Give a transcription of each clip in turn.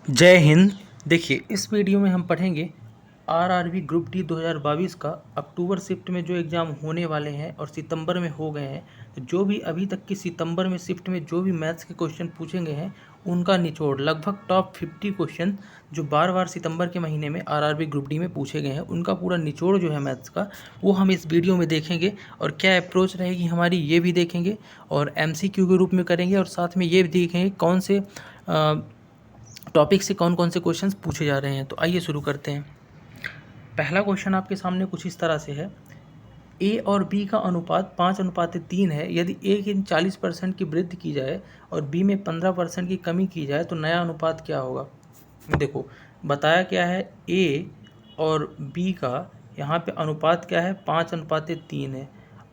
जय हिंद। देखिए, इस वीडियो में हम पढ़ेंगे आरआरबी ग्रुप डी 2022 का अक्टूबर शिफ्ट में जो एग्ज़ाम होने वाले हैं और सितंबर में हो गए हैं। तो जो भी अभी तक की सितंबर में शिफ्ट में जो भी मैथ्स के क्वेश्चन पूछे गए हैं उनका निचोड़ लगभग टॉप 50 क्वेश्चन जो बार बार सितंबर के महीने में आरआरबी ग्रुप डी में पूछे गए हैं उनका पूरा निचोड़ जो है मैथ्स का वो हम इस वीडियो में देखेंगे। और क्या अप्रोच रहेगी हमारी ये भी देखेंगे और एमसीक्यू के रूप में करेंगे और साथ में ये भी देखेंगे कौन से टॉपिक से कौन कौन से क्वेश्चंस पूछे जा रहे हैं। तो आइए शुरू करते हैं। पहला क्वेश्चन आपके सामने कुछ इस तरह से है, ए और बी का अनुपात 5:3 है। यदि ए की 40% की वृद्धि की जाए और बी में 15% की कमी की जाए तो नया अनुपात क्या होगा। देखो, बताया क्या है, ए और बी का यहाँ पे अनुपात क्या है, 5:3 है।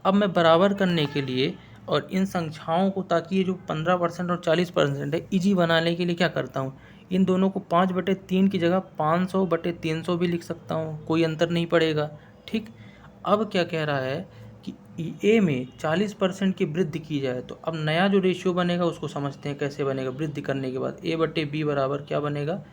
अब मैं बराबर करने के लिए और इन संख्याओं को, ताकि ये जो 15% और 40% है, इजी बनाने के लिए क्या करता हूँ, इन दोनों को 5/3 की जगह 500/300 भी लिख सकता हूँ, कोई अंतर नहीं पड़ेगा। ठीक। अब क्या कह रहा है कि ए में 40% की वृद्धि की जाए, तो अब नया जो रेशियो बनेगा उसको समझते हैं कैसे बनेगा। वृद्धि करने के बाद A/B बराबर क्या बनेगा,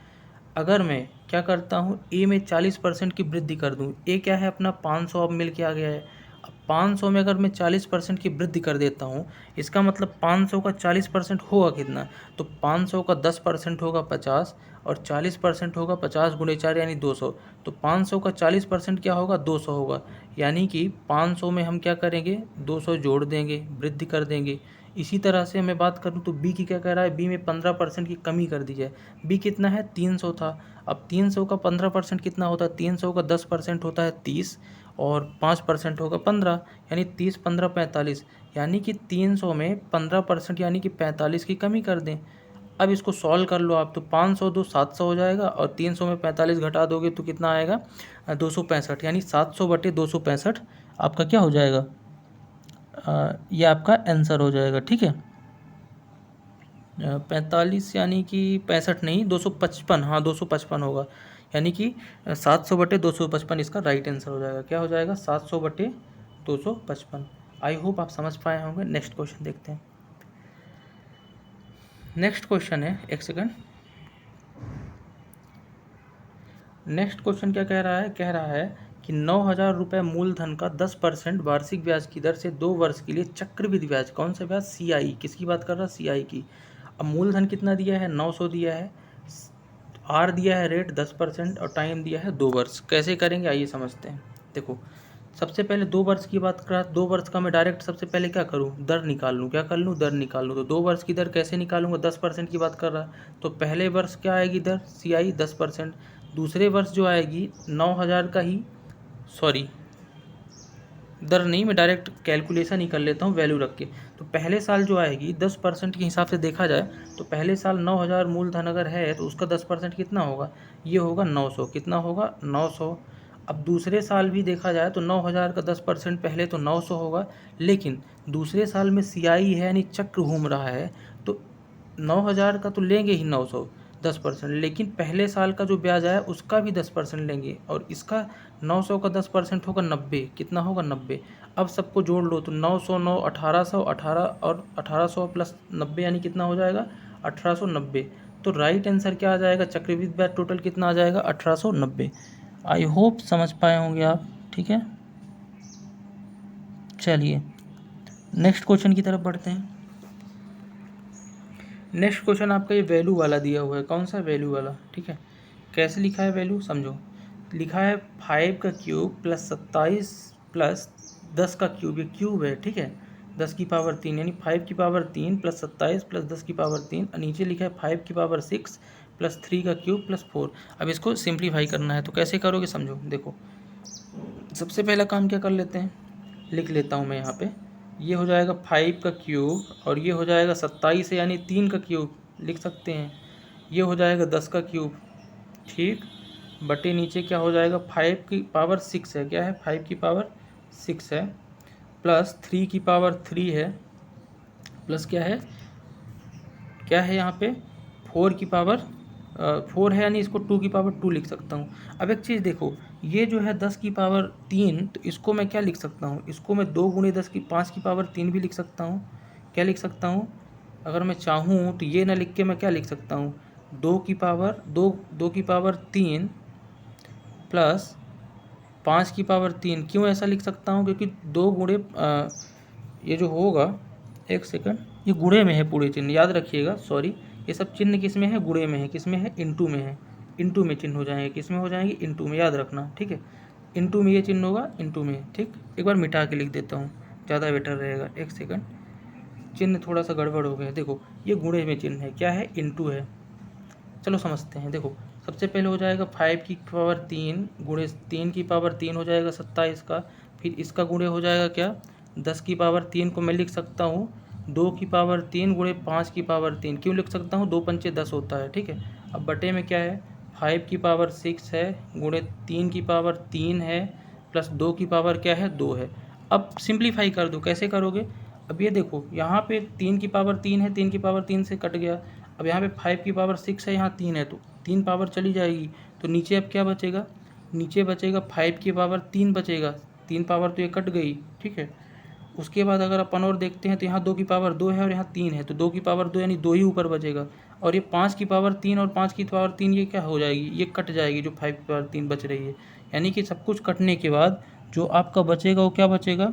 अगर मैं क्या करता हूँ, ए में 40% की वृद्धि कर दूँ, ए क्या है अपना 500 अब मिल के आ गया है। अब 500 में अगर मैं 40% की वृद्धि कर देता हूँ, इसका मतलब 500 का 40% होगा कितना, तो 500 का 10% होगा 50 और 40% होगा 50 गुणे 4 यानी 200। तो 500 का 40% क्या होगा, 200 होगा। यानी कि 500 में हम क्या करेंगे, 200 जोड़ देंगे, वृद्धि कर देंगे। इसी तरह से मैं बात करूं तो बी की क्या कह रहा है, बी में 15% की कमी कर दी जाए। बी कितना है, 300 था। अब 300 का 15% कितना होता है, 300 का 10% होता है 30 और 5% होगा 15, यानी 30 15 45। यानी कि 300 में 15% यानी कि 45 की कमी कर दें। अब इसको सॉल्व कर लो आप, तो 500 दो 700 हो जाएगा और 300 में 45 घटा दोगे तो कितना आएगा, 265। यानी 700/265 आपका क्या हो जाएगा, ये आपका आंसर हो जाएगा। ठीक है, 45 यानी कि 65 नहीं, 255, हाँ 255 होगा। यानी कि 700/255 इसका राइट आंसर हो जाएगा। क्या हो जाएगा, 700/255। आई होप आप समझ पाए होंगे। नेक्स्ट क्वेश्चन देखते हैं। नेक्स्ट क्वेश्चन है, एक सेकंड। नेक्स्ट क्वेश्चन क्या कह रहा है, कह रहा है कि 9,000 रुपये मूलधन का 10% वार्षिक ब्याज की दर से 2 वर्ष के लिए चक्रवृद्धि ब्याज, कौन सा ब्याज, CI, किसकी बात कर रहा है, CI की। अब मूलधन कितना दिया है, 900 दिया है, आर दिया है रेट 10% और टाइम दिया है 2 वर्ष। कैसे करेंगे आइए समझते हैं। देखो, सबसे पहले 2 वर्ष की बात करा, 2 वर्ष का मैं डायरेक्ट सबसे पहले क्या करूं, दर निकाल लूं। क्या कर लूं, दर निकाल लूं। तो 2 वर्ष की दर कैसे निकालूंगा, 10% की बात कर रहा है तो पहले वर्ष क्या आएगी दर, CI 10%। दूसरे वर्ष जो आएगी 9,000 का ही, सॉरी दर नहीं, मैं डायरेक्ट कैलकुलेशन ही कर लेता हूँ वैल्यू रख के। तो पहले साल जो आएगी 10% के हिसाब से देखा जाए तो पहले साल 9,000 मूलधन अगर है तो उसका 10% कितना होगा, ये होगा 900। कितना होगा, 900। अब दूसरे साल भी देखा जाए तो 9,000 का 10% पहले तो 900 होगा, लेकिन दूसरे साल में CI है यानी चक्र घूम रहा है, तो 9,000 का तो लेंगे ही 900 10%, लेकिन पहले साल का जो ब्याज आया उसका भी 10% लेंगे और इसका 900 का 10% होगा 90। कितना होगा, 90। अब सबको जोड़ लो तो 900 9 1800 18 और 1800 प्लस 90 यानी कितना हो जाएगा, 1890। तो राइट आंसर क्या आ जाएगा, चक्रवृद्धि ब्याज टोटल कितना आ जाएगा, 1890। आई होप समझ पाए होंगे आप। ठीक है, चलिए नेक्स्ट क्वेश्चन की तरफ बढ़ते हैं। नेक्स्ट क्वेश्चन आपका ये वैल्यू वाला दिया हुआ है, कौन सा, वैल्यू वाला। ठीक है, कैसे लिखा है वैल्यू, समझो। लिखा है 5 का क्यूब प्लस 27 प्लस 10 का क्यूब, ये क्यूब है। ठीक है, 10 की पावर 3 यानी 5 की पावर 3 प्लस 27 प्लस 10 की पावर 3। नीचे लिखा है 5 की पावर 6 प्लस 3 का क्यूब प्लस 4। अब इसको सिंप्लीफाई करना है, तो कैसे करोगे समझो। देखो, सबसे पहला काम क्या कर लेते हैं, लिख लेता हूँ मैं यहाँ पे। ये हो जाएगा 5 का क्यूब और ये हो जाएगा 27 यानी 3 का क्यूब लिख सकते हैं। ये हो जाएगा 10 का क्यूब। ठीक, बटे नीचे क्या हो जाएगा, 5 की पावर 6 है, क्या है, 5 की पावर 6 है, प्लस 3 की पावर 3 है, प्लस क्या है यहाँ पे 4 की पावर 4 है, यानी इसको 2 की पावर 2 लिख सकता हूँ। अब एक चीज़ देखो, ये जो है 10 की पावर 3, तो इसको मैं क्या लिख सकता हूँ, इसको मैं 2 गुणे 10 की 5 की पावर 3 भी लिख सकता हूँ। क्या लिख सकता हूँ, अगर मैं चाहूँ तो ये ना लिख के मैं क्या लिख सकता हूँ, दो की पावर 3 प्लस 5 की पावर 3। क्यों ऐसा लिख सकता हूँ? क्योंकि दो गुणे ये जो होगा, एक सेकंड, ये गुणे में है पूरे चिन्ह, याद रखिएगा। सॉरी, ये सब चिन्ह किस में है? गुणे में है। किस में है? इनटू में है। इनटू में चिन्ह हो जाएंगे। किस में हो जाएंगे? इनटू में, याद रखना, ठीक है। इनटू में ये चिन्ह होगा, इनटू में, ठीक। एक बार मिटा के लिख देता हूँ, ज़्यादा बेटर रहेगा। एक सेकंड, चिन्ह थोड़ा सा गड़बड़ हो गया। देखो, ये गुणे में चिन्ह है, क्या है? इनटू है। चलो समझते हैं। देखो, सबसे पहले हो जाएगा 5 की पावर 3 गुणे 3 की पावर 3 हो जाएगा 27 का। फिर इसका गुणे हो जाएगा क्या? 10 की पावर 3 को मैं लिख सकता हूँ 2 की पावर 3 गुणे 5 की पावर 3। क्यों लिख सकता हूँ? 2 पंचे 10 होता है, ठीक है। अब बटे में क्या है? 5 की पावर 6 है गुणे 3 की पावर 3 है प्लस 2 की पावर क्या है? 2 है। अब सिंप्लीफाई कर दो। कैसे करोगे? अब ये देखो, यहाँ पे 3 की पावर 3 है, 3 की पावर 3 से कट गया। अब यहाँ पे 5 की पावर 6 है, यहाँ 3 है, तो 3 पावर चली जाएगी। तो नीचे अब क्या बचेगा? नीचे बचेगा 5 की पावर 3 बचेगा। 3 पावर तो ये कट गई, ठीक है। उसके बाद अगर अपन और देखते हैं तो यहाँ 2 की पावर 2 है और यहाँ 3 है, तो 2 की पावर 2 यानी 2 ही ऊपर बचेगा। और ये 5 की पावर 3 और 5 की पावर 3 ये क्या हो जाएगी? ये कट जाएगी, जो 5 की पावर 3 बच रही है। यानी कि सब कुछ कटने के बाद जो आपका बचेगा वो क्या बचेगा?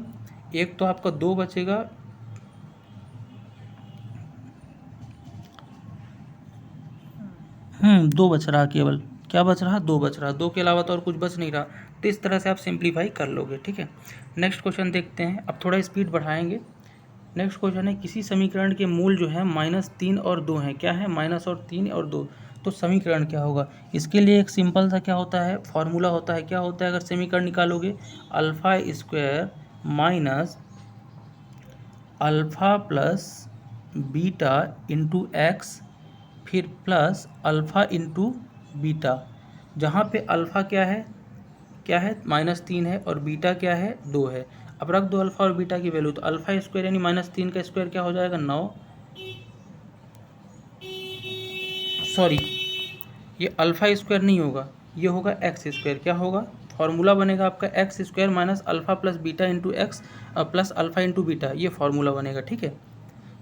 एक तो आपका 2 बचेगा, 2 बच रहा केवल। क्या बच रहा? 2 बच रहा। 2 के अलावा तो और कुछ बच नहीं रहा। तो इस तरह से आप सिंप्लीफाई कर लोगे, ठीक है। नेक्स्ट क्वेश्चन देखते हैं। अब थोड़ा स्पीड बढ़ाएंगे। नेक्स्ट क्वेश्चन है, किसी समीकरण के मूल जो है -3 और 2 हैं। क्या है? माइनस और 3 और 2। तो समीकरण क्या होगा? इसके लिए एक सिंपल सा क्या होता है? फॉर्मूला होता है। क्या होता है अगर समीकरण निकालोगे? Alpha square minus alpha plus beta into x फिर प्लस अल्फ़ा इंटू बीटा, जहाँ पे अल्फ़ा क्या है? क्या है? -3 है और बीटा क्या है? 2 है। अब रख दो अल्फ़ा और बीटा की वैल्यू, तो अल्फ़ा स्क्वायर यानी -3 का स्क्वायर क्या हो जाएगा? 9। सॉरी, ये अल्फ़ा स्क्वायर नहीं होगा, ये होगा एक्स स्क्वायर। क्या होगा? फॉर्मूला बनेगा आपका x square minus alpha plus beta into x plus alpha into beta, ये फॉर्मूला बनेगा, ठीक है।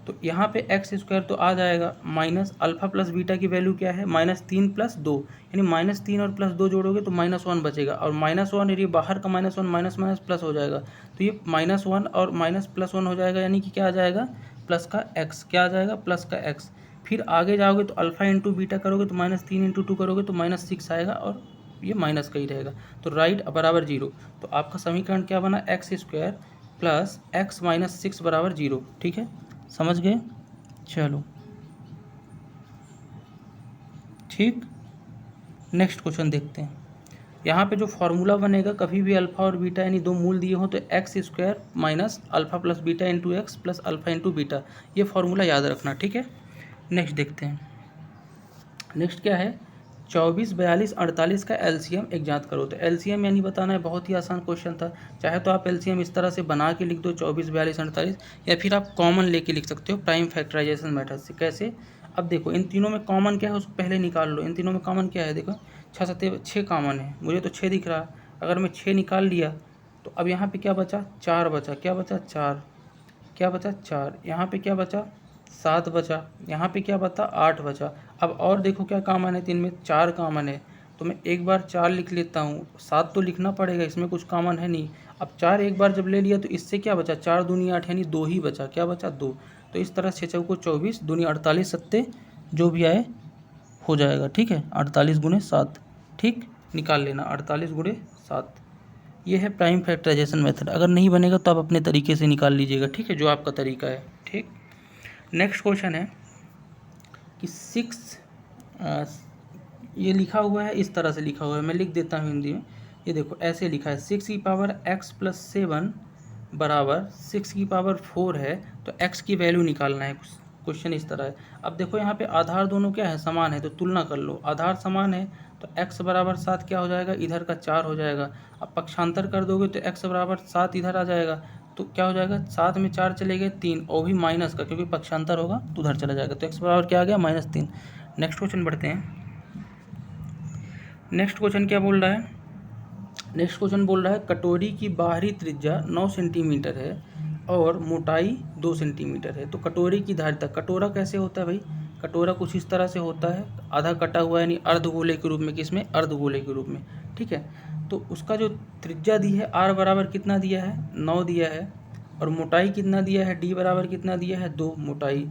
तो यहाँ पे एक्स स्क्वायर तो आ जाएगा, माइनस अल्फ़ा प्लस बीटा की वैल्यू क्या है? -3 प्लस 2, यानी -3 और प्लस 2 जोड़ोगे तो -1 बचेगा। और -1 यदि बाहर का -1 माइनस माइनस प्लस हो जाएगा, तो ये -1 और माइनस प्लस 1 हो जाएगा, यानी कि क्या आ जाएगा? प्लस का एक्स। क्या आ जाएगा? प्लस का एक्स। फिर आगे जाओगे तो अल्फ़ा इंटू बीटा करोगे तो -3 इंटू 2 करोगे तो -6 आएगा, और ये माइनस का ही रहेगा। तो राइट बराबर 0। तो आपका समीकरण क्या बना? X square plus x minus 6 बराबर 0, ठीक है। समझ गए? चलो ठीक। नेक्स्ट क्वेश्चन देखते हैं। यहाँ पे जो फॉर्मूला बनेगा, कभी भी अल्फ़ा और बीटा यानी दो मूल दिए हो तो x square minus alpha plus beta into x plus alpha into beta, ये फॉर्मूला याद रखना, ठीक है। नेक्स्ट देखते हैं। नेक्स्ट क्या है? 24, 42, 48 का एलसीएम एक ज्ञात करो। तो एलसीएम यानी बताना है, बहुत ही आसान क्वेश्चन था। चाहे तो आप एलसीएम इस तरह से बना के लिख दो 24, 42, 48, या फिर आप कॉमन लेके लिख सकते हो प्राइम फैक्टराइजेशन मेथड से। कैसे? अब देखो, इन तीनों में कॉमन क्या है उसको पहले निकाल लो। इन तीनों में कॉमन क्या है? देखो, 6 सत्ते 6 कॉमन है, मुझे तो 6 दिख रहा। अगर मैं 6 निकाल लिया तो अब यहाँ पे क्या बचा? 4 बचा। क्या बचा? 4। क्या बचा? 4। यहाँ पे क्या बचा? 7 बचा। यहाँ पे क्या बचा? 8 बचा। अब और देखो क्या कॉमन है? 3 में 4 कॉमन है, तो मैं एक बार 4 लिख लेता हूँ। 7 तो लिखना पड़ेगा, इसमें कुछ कॉमन है नहीं। अब 4 एक बार जब ले लिया तो इससे क्या बचा? 4 दूनी 8 यानी 2 ही बचा। क्या बचा? 2। तो इस तरह 6 चौको 24 दूनी 48 सत्ते जो भी आए हो जाएगा, ठीक है। 48 गुणे 7, ठीक, निकाल लेना 48 गुणे 7। ये है प्राइम फैक्टराइजेशन मेथड। अगर नहीं बनेगा तो आप अपने तरीके से निकाल लीजिएगा, ठीक है, जो आपका तरीका है, ठीक। नेक्स्ट क्वेश्चन है कि 6, ये लिखा हुआ है, इस तरह से लिखा हुआ है, मैं लिख देता हूँ हिंदी में। ये देखो ऐसे लिखा है, 6 की पावर x प्लस 7 बराबर 6 की पावर 4 है, तो x की वैल्यू निकालना है। क्वेश्चन इस तरह है। अब देखो यहाँ पे आधार दोनों क्या है? समान है, तो तुलना कर लो। आधार समान है तो x बराबर 7 क्या हो जाएगा? इधर का 4 हो जाएगा। अब पक्षांतर कर दोगे तो x बराबर 7 इधर आ जाएगा, तो क्या हो जाएगा? 7 में 4 चले गए 3, और भी माइनस का, क्योंकि पक्षांतर होगा तो उधर चला जाएगा, तो x बराबर क्या आ गया? -3। नेक्स्ट क्वेश्चन बढ़ते हैं। नेक्स्ट क्वेश्चन क्या बोल रहा है? नेक्स्ट क्वेश्चन बोल रहा है कटोरी की बाहरी त्रिज्या 9 सेंटीमीटर है और मोटाई 2 सेंटीमीटर है, तो कटोरी की धारिता। कटोरा कैसे होता है भाई? कटोरा कुछ इस तरह से होता है, आधा कटा हुआ यानी अर्धगोले के रूप में, किसमें, अर्धगोले के रूप में, ठीक है। तो उसका जो त्रिज्या दी है r बराबर कितना दिया है, 9 दिया है, और मोटाई कितना दिया है, d बराबर कितना दिया है, 2 मोटाई।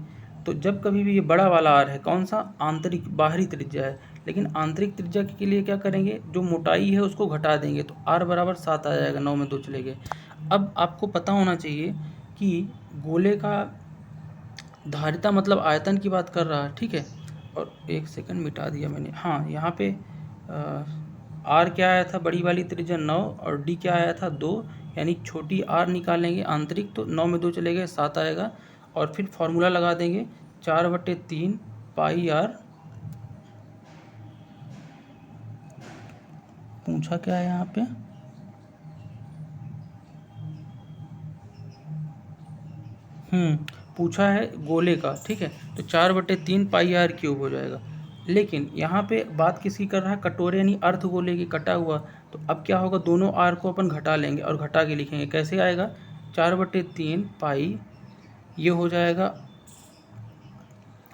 तो जब कभी भी ये बड़ा वाला r है, कौन सा, आंतरिक बाहरी त्रिज्या है, लेकिन आंतरिक त्रिज्या के लिए क्या करेंगे, जो मोटाई है उसको घटा देंगे, तो r बराबर 7 आ जाएगा, 9 में 2 चले गए। अब आपको पता होना चाहिए कि गोले का धारिता मतलब आयतन की बात कर रहा है, ठीक है। और एक सेकंड मिटा दिया मैंने, हाँ यहाँ पे आर क्या आया था, बड़ी वाली त्रिज्या 9 और डी क्या आया था, 2, यानी छोटी आर निकालेंगे आंतरिक, तो 9 में 2 चले गए, 7 आएगा। और फिर फॉर्मूला लगा देंगे 4/3 पाई आर, पूछा क्या है यहाँ पे, पूछा है गोले का, ठीक है। तो 4/3 पाई आर क्यूब हो जाएगा। लेकिन यहाँ पे बात किसकी कर रहा है, कटोरे यानी अर्धगोले की, कटा हुआ। तो अब क्या होगा, दोनों आर को अपन घटा लेंगे और घटा के लिखेंगे, कैसे आएगा, 4/3 पाई, ये हो जाएगा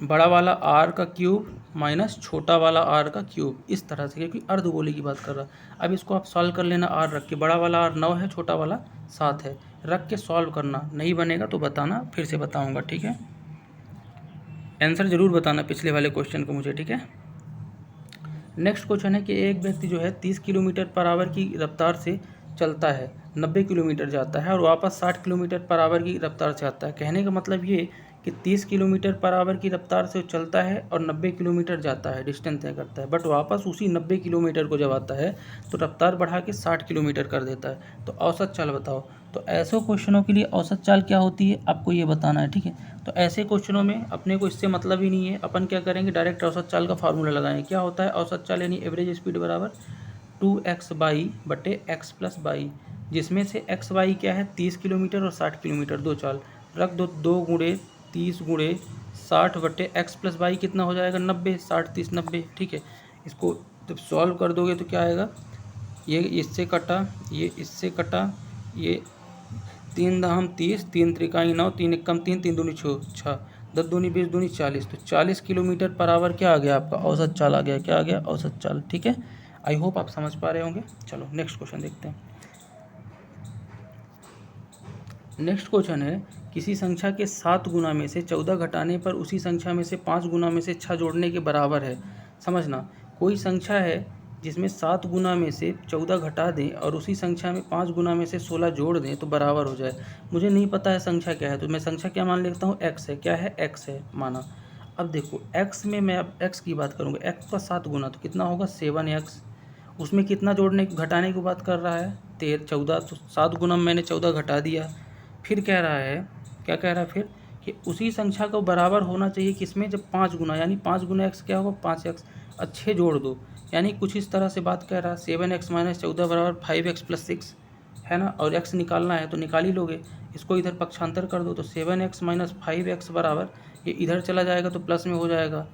बड़ा वाला आर का क्यूब माइनस छोटा वाला आर का क्यूब, इस तरह से, क्योंकि अर्धगोले की बात कर रहा है। अब इसको आप सॉल्व कर लेना, आर रख के, बड़ा वाला आर 9 है, छोटा वाला 7 है, रख के सॉल्व करना। नहीं बनेगा तो बताना, फिर से बताऊंगा, ठीक है। आंसर ज़रूर बताना पिछले वाले क्वेश्चन को मुझे, ठीक है। नेक्स्ट क्वेश्चन है कि एक व्यक्ति जो है 30 किलोमीटर पर आवर की रफ्तार से चलता है, 90 किलोमीटर जाता है और वापस 60 किलोमीटर पर आवर की रफ्तार से आता है। कहने का मतलब ये कि 30 किलोमीटर पर आवर की रफ्तार से चलता है और 90 किलोमीटर जाता है, डिस्टेंस तय करता है, बट वापस उसी 90 किलोमीटर को जब आता है तो रफ्तार बढ़ा के 60 किलोमीटर कर देता है। तो औसत चाल बताओ। तो ऐसे क्वेश्चनों के लिए औसत चाल क्या होती है आपको ये बताना है, ठीक है। तो ऐसे क्वेश्चनों में अपने को इससे मतलब ही नहीं है, अपन क्या करेंगे, डायरेक्ट औसत चाल का फार्मूला लगाएंगे। क्या होता है औसत चाल, यानी एवरेज स्पीड बराबर 2x/x + y, जिसमें से x y क्या है, 30 किलोमीटर और 60 किलोमीटर, दो चाल रख दो, 2 गुणे 30 गुणे 60/x + y कितना हो जाएगा, 90, 60 30 90, ठीक है। इसको जब सॉल्व कर दोगे तो क्या आएगा, ये इससे कटा, ये इससे कटा, ये 3 दाम 30, 3 त्रिकाई 9, 3 एकम 3, 3 दूनी 6, 10 दूनी 20 दूनी 40, तो 40 किलोमीटर पर आवर क्या आ गया आपका, औसत चाल आ गया। क्या आ गया, औसत चाल, ठीक है। आई होप आप समझ पा रहे होंगे। चलो नेक्स्ट क्वेश्चन देखते हैं। नेक्स्ट क्वेश्चन है, किसी संख्या के 7 गुना में से 14 घटाने पर उसी संख्या में से 5 गुना में से 6 जोड़ने के बराबर है। समझना, कोई संख्या है जिसमें 7 गुना में से 14 घटा दें और उसी संख्या में 5 गुना में से 16 जोड़ दें तो बराबर हो जाए। मुझे नहीं पता है संख्या क्या है, तो मैं संख्या क्या मान लेता हूँ, x है। क्या है, x है माना। अब देखो x में मैं अब x की बात करूँगा, x का 7 गुना तो कितना होगा, 7x। उसमें कितना जोड़ने घटाने की बात कर रहा है, 14, तो 7 गुना मैंने 14 घटा दिया। फिर कह रहा है, क्या कह रहा है फिर, कि उसी संख्या को बराबर होना चाहिए किसमें, जब 5 गुना, यानी 5 गुना एक्स क्या होगा, 5x, और 6 जोड़ दो, यानी कुछ इस तरह से बात कह रहा है। 7x - 14 बराबर 5x + 6 है ना, और x निकालना है तो निकाल ही लोगे। इसको इधर पक्षांतर कर दो, तो 7x - 5x बराबर, ये इधर चला जाएगा तो प्लस में हो जाएगा,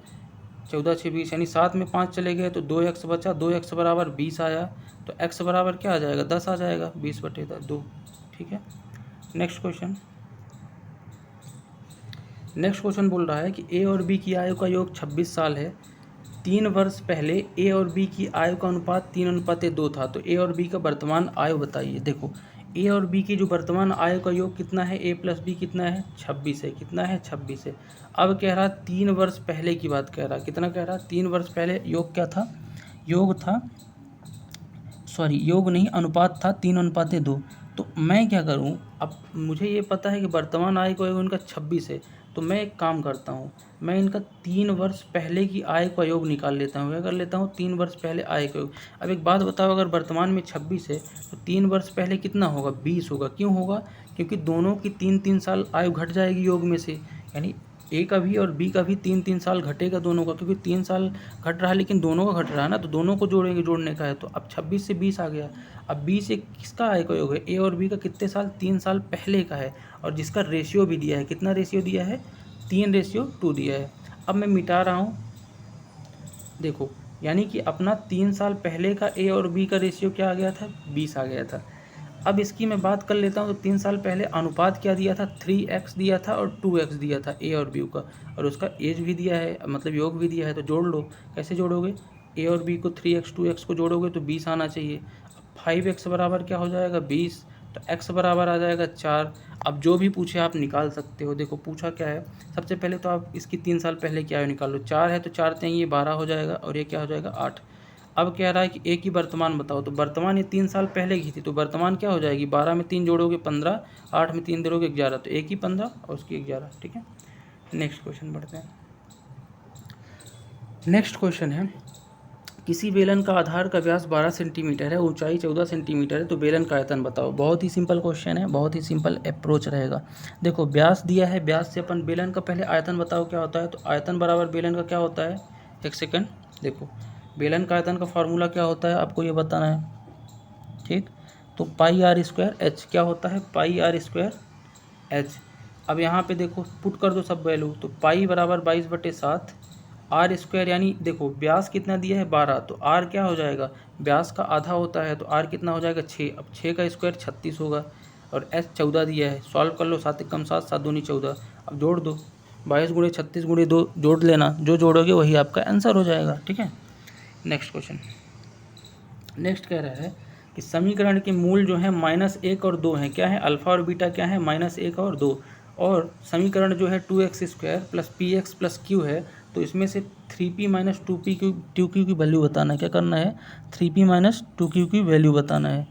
14 6 20, यानी 7 में 5 चले गए तो 2x बचा, 2x बराबर 20 आया। तो x बराबर क्या आ जाएगा, 10 आ जाएगा, 20/2, ठीक है। नेक्स्ट क्वेश्चन बोल रहा है कि ए और बी की आयु का योग 26 साल है। 3 वर्ष पहले ए और बी की आयु का अनुपात 3:2 था। तो ए और बी का वर्तमान आयु बताइए। देखो, ए और बी की जो वर्तमान आयु का योग कितना है, a + b कितना है, 26 है। कितना है, 26 है। अब कह रहा 3 वर्ष पहले की बात कह रहा, कितना कह रहा, 3 वर्ष पहले योग क्या था, योग था, सॉरी योग नहीं, अनुपात था 3:2। तो मैं क्या करूं, अब मुझे ये पता है कि वर्तमान आय का योग उनका 26 है, तो मैं एक काम करता हूं, मैं इनका 3 वर्ष पहले की आय का योग निकाल लेता हूं। क्या कर लेता हूं, 3 वर्ष पहले आय का योग। अब एक बात बताओ, अगर वर्तमान में 26 है तो 3 वर्ष पहले कितना होगा, 20 होगा। क्यों होगा, क्योंकि दोनों की 3-3 साल आयु घट जाएगी योग में से, यानी ए का भी और बी का भी 3-3 साल घटेगा दोनों का, क्योंकि 3 साल घट रहा है लेकिन दोनों का घट रहा है ना, तो दोनों को जोड़ेंगे, जोड़ने का है। तो अब 26 से 20 आ गया। अब 20 से किसका आय का योग है, ए और बी का कितने साल, 3 साल पहले का है, और जिसका रेशियो भी दिया है, कितना रेशियो दिया है, 3:2 दिया है। अब मैं मिटा रहा हूँ, देखो, यानी कि अपना 3 साल पहले का ए और बी का रेशियो क्या आ गया था, 20 आ गया था। अब इसकी मैं बात कर लेता हूँ। तो 3 साल पहले अनुपात क्या दिया था, 3x दिया था और 2x दिया था ए और बी का, और उसका एज भी दिया है, मतलब योग भी दिया है। तो जोड़ लो। कैसे जोड़ोगे, ए और बी को 3x 2x को जोड़ोगे तो 20 आना चाहिए। अब 5x बराबर क्या हो जाएगा 20, तो x बराबर आ जाएगा 4। अब जो भी पूछे आप निकाल सकते हो। देखो पूछा क्या है, सबसे पहले तो आप इसकी 3 साल पहले क्या है निकाल लो। 4 है तो 4 तें ये 12 हो जाएगा, और ये क्या हो जाएगा 8। अब कह रहा है कि ए की वर्तमान बताओ, तो वर्तमान ये 3 साल पहले की थी, तो वर्तमान क्या हो जाएगी, 12 में 3 जोड़ोगे 15, 8 में 3 जोड़ोगे 11, तो ए की 15 और उसकी 11। ठीक है, नेक्स्ट क्वेश्चन बढ़ते हैं। नेक्स्ट क्वेश्चन है, किसी बेलन का आधार का व्यास 12 सेंटीमीटर है, ऊंचाई 14 सेंटीमीटर है, तो बेलन का आयतन बताओ। बहुत ही सिंपल क्वेश्चन है, बहुत ही सिंपल अप्रोच रहेगा। देखो व्यास दिया है, व्यास से अपन बेलन का पहले आयतन बताओ क्या होता है, तो आयतन बराबर बेलन का क्या होता है, एक सेकंड देखो, बेलन का आयतन का फार्मूला क्या होता है आपको ये बताना है। ठीक, तो पाई आर स्क्वायर एच क्या होता है, पाई आर स्क्वायर एच। अब यहाँ पे देखो पुट कर दो सब वैल्यू, तो पाई बराबर 22/7 आर स्क्वायर, यानी देखो व्यास कितना दिया है 12, तो आर क्या हो जाएगा, व्यास का आधा होता है, तो आर कितना हो जाएगा 6। अब 6 का स्क्वायर 36 होगा, और एच 14 दिया है। सॉल्व कर लो, 7 कम 7, 7 दूनी 14। अब जोड़ दो, 22 गुणे 36 गुणे 2 जोड़ लेना, जो जोड़ोगे वही आपका आंसर हो जाएगा। ठीक है, नेक्स्ट क्वेश्चन। नेक्स्ट कह रहा है कि समीकरण के मूल जो है -1 और 2 हैं, क्या है, अल्फा और बीटा क्या है, -1 और 2। और समीकरण जो है 2x² + px + q है, तो इसमें से 3p - 2q की वैल्यू बताना है। क्या करना है, 3p - 2q की वैल्यू बताना है।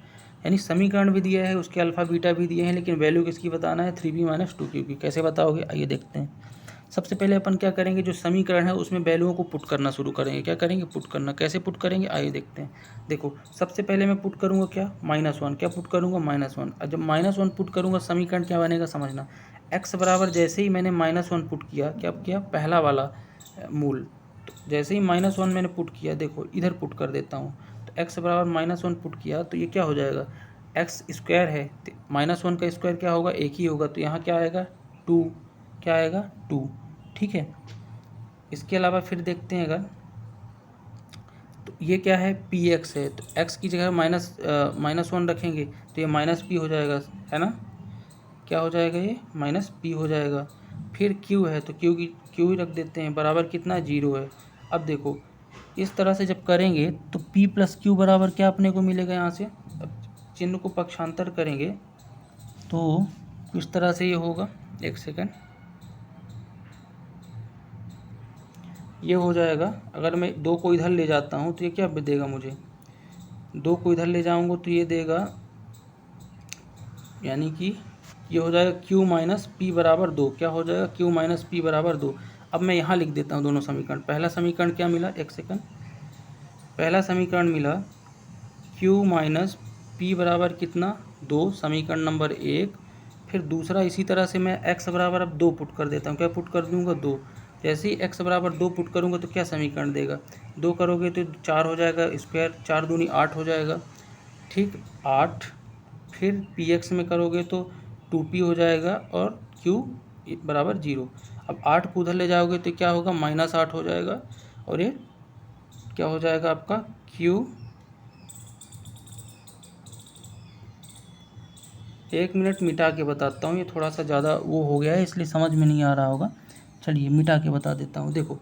यानी समीकरण भी दिया है, उसके अल्फा बीटा भी दिए हैं, लेकिन वैल्यू किसकी बताना है, 3p - 2q की। कैसे बताओगे, आइए देखते हैं। सबसे पहले अपन क्या करेंगे, जो समीकरण है उसमें वैल्यूओं को पुट करना शुरू करेंगे। क्या करेंगे, पुट करना। कैसे पुट करेंगे, आइए देखते हैं। देखो सबसे पहले मैं पुट करूँगा क्या, -1। क्या पुट करूँगा, -1। और जब -1 पुट करूँगा समीकरण क्या बनेगा समझना। x बराबर जैसे ही मैंने -1 पुट किया, क्या किया, पहला वाला मूल, तो जैसे ही -1 मैंने पुट किया, देखो इधर पुट कर देता हूँ, तो x बराबर -1 पुट किया, तो ये क्या हो जाएगा, x स्क्वायर है, -1 का स्क्वायर क्या होगा, 1 ही होगा, तो यहाँ क्या आएगा 2, क्या आएगा 2। ठीक है, इसके अलावा फिर देखते हैं अगर, तो ये क्या है, px है, तो x की जगह -1 रखेंगे तो ये -p हो जाएगा, है ना। क्या हो जाएगा, ये -p हो जाएगा। फिर q है, तो q ही रख देते हैं, बराबर कितना 0 है। अब देखो इस तरह से जब करेंगे तो p + q बराबर क्या अपने को मिलेगा, यहाँ से अब चिन्ह को पक्षांतर करेंगे तो किस तरह से ये होगा, एक सेकंड, ये हो जाएगा। अगर मैं 2 को इधर ले जाता हूँ तो ये क्या देगा मुझे, 2 को इधर ले जाऊँगा तो ये देगा, यानी कि ये हो जाएगा q - p बराबर 2। क्या हो जाएगा, q - p बराबर 2। अब मैं यहाँ लिख देता हूँ दोनों समीकरण। पहला समीकरण क्या मिला, एक सेकंड, पहला समीकरण मिला q - p बराबर कितना 2, समीकरण नंबर 1। फिर दूसरा इसी तरह से मैं x बराबर अब 2 पुट कर देता हूँ। क्या पुट कर दूँगा, 2। जैसे ही x बराबर 2 पुट करूँगा तो क्या समीकरण देगा, 2 करोगे तो 4 हो जाएगा स्क्वायर, 4 दूनी 8 हो जाएगा। ठीक, 8। फिर px में करोगे तो 2p हो जाएगा, और q बराबर 0। अब 8 को उधर ले जाओगे तो क्या होगा, -8 हो जाएगा, और ये क्या हो जाएगा आपका q। 1 मिनट मिटा के बताता हूँ, ये थोड़ा सा ज़्यादा वो हो गया है इसलिए समझ में नहीं आ रहा होगा। चलिए मिटा के बता देता हूँ। देखो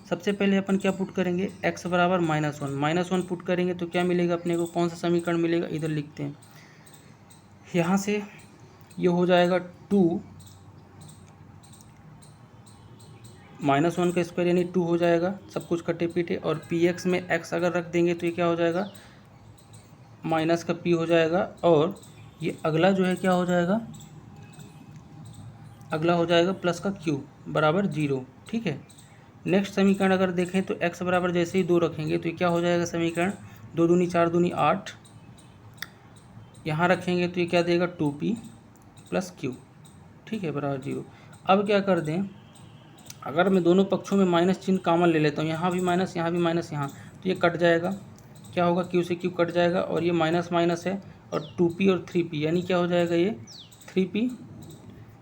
सबसे पहले अपन क्या पुट करेंगे, x बराबर -1 पुट करेंगे तो क्या मिलेगा अपने को, कौन सा समीकरण मिलेगा, इधर लिखते हैं। यहाँ से ये हो जाएगा 2, -1 का स्क्वायर यानी 2 हो जाएगा, सब कुछ कटे पीटे। और px में x अगर रख देंगे तो ये क्या हो जाएगा, माइनस का p हो जाएगा, और ये अगला जो है क्या हो जाएगा, अगला हो जाएगा प्लस का q बराबर 0। ठीक है, नेक्स्ट समीकरण अगर देखें तो x बराबर जैसे ही 2 रखेंगे तो ये क्या हो जाएगा समीकरण, 2 दूनी 4 दूनी 8, यहाँ रखेंगे तो ये क्या देगा 2p + q। ठीक है, बराबर 0। अब क्या कर दें, अगर मैं दोनों पक्षों में माइनस चिन्ह कॉमन ले लेता हूँ, यहाँ भी माइनस, यहाँ भी माइनस, यहाँ, तो ये कट जाएगा। क्या होगा, q से q कट जाएगा, और ये माइनस माइनस है, और 2p और 3p, यानी क्या हो जाएगा, ये 3p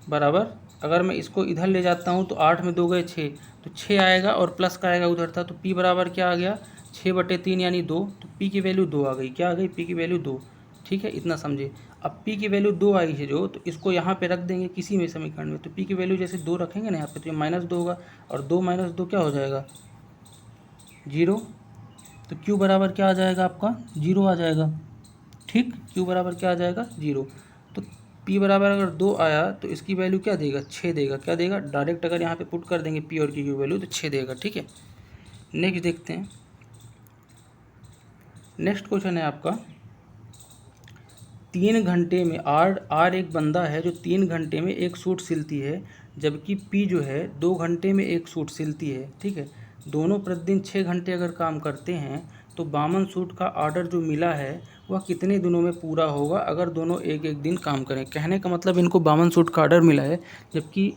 बराबर, अगर मैं इसको इधर ले जाता हूँ तो 8 में 2 गए 6, तो 6 आएगा, और प्लस का आएगा उधर था, तो p बराबर क्या आ गया, 6/3 यानी 2, तो p की वैल्यू 2 आ गई। क्या आ गई, p की वैल्यू 2। ठीक है, इतना समझे। अब p की वैल्यू 2 आई है जो, तो इसको यहाँ पे रख देंगे किसी में समीकरण में, तो p की वैल्यू जैसे 2 रखेंगे ना यहाँ पे, तो ये -2 होगा, और 2 - 2 क्या हो जाएगा 0। तो q बराबर क्या आ जाएगा आपका 0 आ जाएगा, ठीक। q बराबर क्या आ जाएगा 0। तो p बराबर अगर 2 आया तो इसकी वैल्यू क्या देगा 6 देगा, क्या देगा डायरेक्ट अगर यहाँ पे पुट कर देंगे p और q की वैल्यू तो 6 देगा, ठीक है। नेक्स्ट देखते हैं, नेक्स्ट क्वेश्चन है आपका 3 घंटे में आर एक बंदा है जो 3 घंटे में एक सूट सिलती है, जबकि पी जो है 2 घंटे में एक सूट सिलती है, ठीक है। दोनों प्रतिदिन 6 घंटे अगर काम करते हैं तो 52 सूट का ऑर्डर जो मिला है वह कितने दिनों में पूरा होगा अगर दोनों एक एक दिन काम करें। कहने का मतलब इनको 52 सूट का ऑर्डर मिला है, जबकि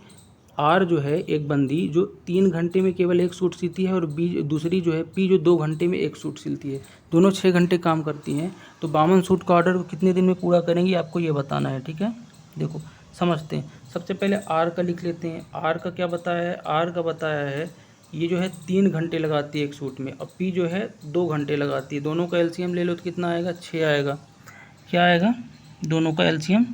आर जो है एक बंदी जो 3 घंटे में केवल एक सूट सिलती है, और बी दूसरी जो है पी जो 2 घंटे में एक सूट सिलती है, दोनों 6 घंटे काम करती हैं। तो 52 सूट का ऑर्डर कितने दिन में पूरा करेंगी आपको ये बताना है, ठीक है। देखो समझते हैं, सबसे पहले आर का लिख लेते हैं। आर का क्या बताया है, आर का बताया है ये जो है 3 घंटे लगाती है एक सूट में, और पी जो है 2 घंटे लगाती है। दोनों का एलसीएम ले लो तो कितना आएगा 6 आएगा, क्या आएगा दोनों का एलसीएम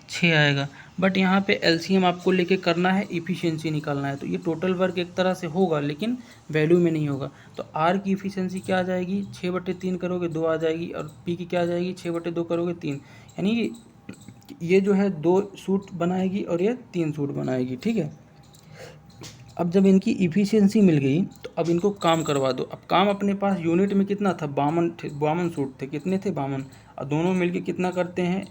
6 आएगा। बट यहाँ पे एलसीएम आपको लेके करना है, इफ़िशियंसी निकालना है, तो ये टोटल वर्क एक तरह से होगा लेकिन वैल्यू में नहीं होगा। तो आर की इफ़िशियंसी क्या आ जाएगी 6/3 करोगे 2 आ जाएगी, और पी की क्या आ जाएगी 6/2 करोगे 3, यानी ये जो है 2 सूट बनाएगी और ये 3 सूट बनाएगी, ठीक है। अब जब इनकी इफ़िशियंसी मिल गई तो अब इनको काम करवा दो। अब काम अपने पास यूनिट में कितना था 52 सूट थे, कितने थे 52, और दोनों मिलके कितना करते हैं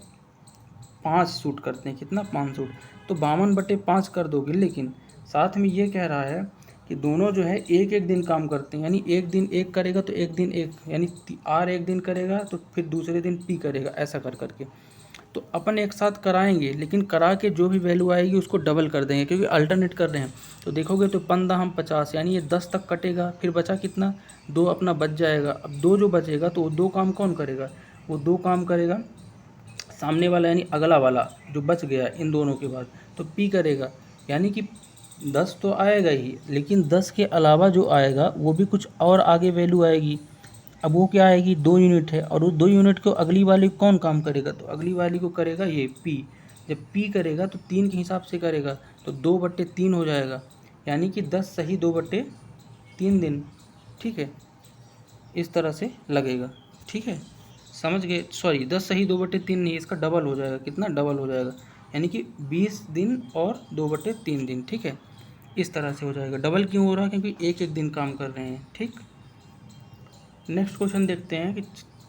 5 सूट करते हैं, कितना 5 सूट, तो 52/5 कर दोगे। लेकिन साथ में ये कह रहा है कि दोनों जो है एक एक दिन काम करते हैं, यानी एक दिन एक करेगा तो एक दिन एक, यानी आर एक दिन करेगा तो फिर दूसरे दिन पी करेगा, ऐसा कर करके। तो अपन एक साथ कराएंगे, लेकिन करा के जो भी वैल्यू आएगी उसको डबल कर देंगे, क्योंकि अल्टरनेट कर रहे हैं। तो देखोगे तो 15 हम 50, यानी ये 10 तक कटेगा, फिर बचा कितना 2 अपना बच जाएगा। अब 2 जो बचेगा तो वो 2 काम कौन करेगा, वो 2 काम करेगा सामने वाला, यानी अगला वाला जो बच गया इन दोनों के बाद, तो पी करेगा। यानी कि 10 तो आएगा ही, लेकिन 10 के अलावा जो आएगा वो भी कुछ और आगे वैल्यू आएगी। अब वो क्या आएगी 2 यूनिट है, और उस 2 यूनिट को अगली वाली कौन काम करेगा, तो अगली वाली को करेगा ये पी। जब पी करेगा तो 3 के हिसाब से करेगा, तो 2/3 हो जाएगा, यानी कि 10 सही 2/3 दिन, ठीक है। इस तरह से लगेगा, ठीक है, समझ गए। सॉरी 10 सही 2/3 नहीं, इसका डबल हो जाएगा, कितना डबल हो जाएगा, यानी कि 20 दिन और 2/3 दिन, ठीक है। इस तरह से हो जाएगा। डबल क्यों हो रहा है, क्योंकि एक एक दिन काम कर रहे हैं, ठीक। नेक्स्ट क्वेश्चन देखते हैं कि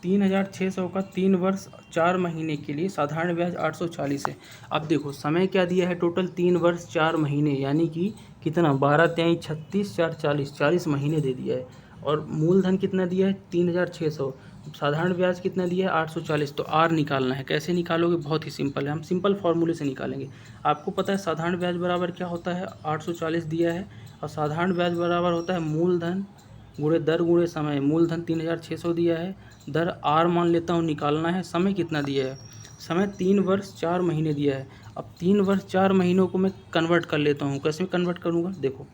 3600 का 3 वर्ष 4 महीने के लिए साधारण ब्याज 840 है। अब देखो समय क्या दिया है टोटल 3 वर्ष 4 महीने, यानी कि कितना 12 3 36 4 40, 40 महीने दे दिया है। और मूलधन कितना दिया है 3600, साधारण ब्याज कितना दिया है 840। तो आर निकालना है, कैसे निकालोगे, बहुत ही सिंपल है, हम सिंपल फार्मूले से निकालेंगे। आपको पता है साधारण ब्याज बराबर क्या होता है, 840 दिया है, और साधारण ब्याज बराबर होता है मूलधन गुणे दर गुणे समय। मूलधन 3600 दिया है, दर आर मान लेता हूँ निकालना है, समय कितना दिया है, समय 3 वर्ष 4 महीने दिया है। अब 3 वर्ष 4 महीनों को मैं कन्वर्ट कर लेता हूँ, कैसे कन्वर्ट करूँगा, देखो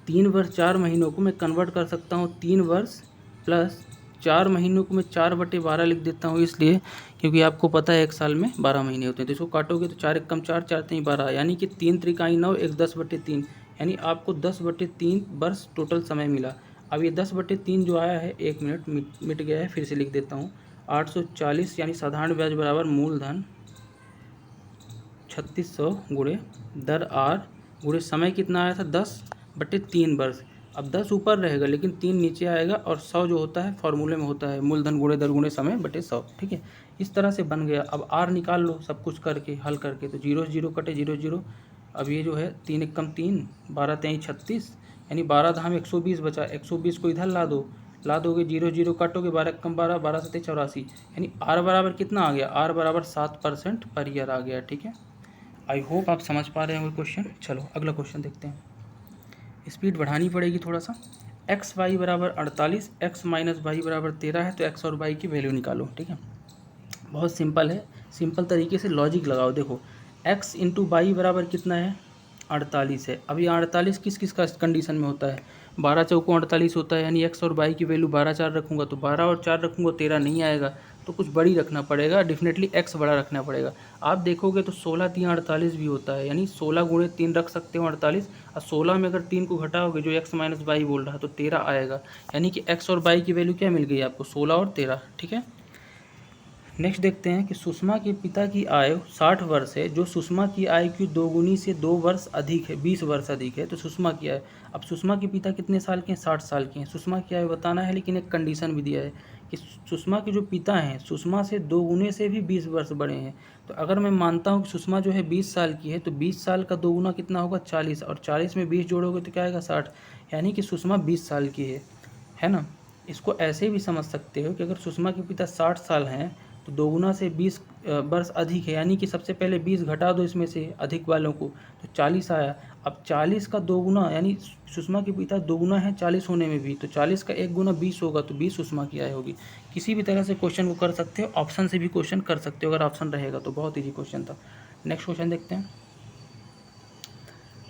3 वर्ष 4 महीनों को मैं कन्वर्ट कर सकता हूँ 3 वर्ष प्लस 4 महीनों को मैं 4/12 लिख देता हूँ, इसलिए क्योंकि आपको पता है एक साल में 12 महीने होते हैं। तो इसको काटोगे तो 4 एकम 4, 4 3 12, यानी कि 3 त्रिकाई 9, 1 10/3, यानी आपको 10/3 वर्ष टोटल समय मिला। अब ये 10/3 जो आया है 1 मिनट मिट गया है, फिर से लिख देता हूँ 840, यानी साधारण ब्याज बराबर मूलधन 3600 गुणे दर आर गुणे समय कितना आया था 10/3 वर्ष। अब 10 ऊपर रहेगा लेकिन 3 नीचे आएगा, और 100 जो होता है फॉर्मूले में होता है मूलधन गुणे दर गुणे समय बटे 100, ठीक है। इस तरह से बन गया। अब आर निकाल लो सब कुछ करके हल करके, तो 0 0 कटे 0 0। अब ये जो है 3 एकम 3, 12 3 36, यानी 12 धाम 120 बचा, 120 को इधर ला दोगे 0 0 काटोगे 12 एकम 12, 12 7 84, यानी आर बराबर कितना आ गया, आर बराबर 7% पर ईयर आ गया, ठीक है। आई होप आप समझ पा रहे होंगे क्वेश्चन। चलो अगला क्वेश्चन देखते हैं, स्पीड बढ़ानी पड़ेगी थोड़ा सा। एक्स वाई बराबर 48, एक्स माइनस वाई बराबर 13 है, तो एक्स और वाई की वैल्यू निकालो, ठीक है। बहुत सिंपल है, सिंपल तरीके से लॉजिक लगाओ। देखो एक्स इंटू वाई बराबर कितना है 48 है। अब ये 48 किस किस का कंडीशन में होता है, 12 चौको 48 होता है, यानी एक्स और वाई की वैल्यू 12 4 रखूँगा तो 12 और 4 रखूँगा 13 नहीं आएगा, तो कुछ बड़ी रखना पड़ेगा, डेफिनेटली x बड़ा रखना पड़ेगा। आप देखोगे तो 16 3 48 भी होता है, यानी 16 गुणे 3 रख सकते हो 48, और 16 में अगर 3 को घटाओगे जो x माइनस वाई बोल रहा है तो 13 आएगा, यानी कि x और y की वैल्यू क्या मिल गई आपको, 16 और 13। ठीक है, नेक्स्ट देखते हैं कि सुषमा के पिता की आयु 60 वर्ष है, जो सुषमा की आयु की दोगुनी से 2 वर्ष अधिक है, 20 वर्ष अधिक है, तो सुषमा की आयु, अब सुषमा के पिता कितने साल के हैं, 60 साल के हैं, सुषमा की आयु बताना है, लेकिन एक कंडीशन भी दिया है कि सुषमा के जो पिता हैं सुषमा से 2 गुने से भी 20 वर्ष बड़े हैं। तो अगर मैं मानता हूँ कि सुषमा जो है 20 साल की है, तो 20 साल का 2 गुना कितना होगा, 40, और 40 में 20 जोड़ोगे तो क्या आएगा, 60, यानी कि सुषमा 20 साल की है ना। इसको ऐसे भी समझ सकते हो कि अगर सुषमा के पिता 60 साल हैं तो दोगुना से 20 वर्ष अधिक है, यानी कि सबसे पहले 20 घटा दो इसमें से अधिक वालों को, तो 40 आया। अब 40 का दोगुना, यानी सुषमा के पिता दोगुना है 40 होने में भी, तो 40 का 1 गुना 20 होगा, तो 20 सुषमा की आय होगी। किसी भी तरह से क्वेश्चन को कर सकते हो, ऑप्शन से भी क्वेश्चन कर सकते हो, अगर ऑप्शन रहेगा तो। बहुत ईजी क्वेश्चन था। नेक्स्ट क्वेश्चन देखते हैं।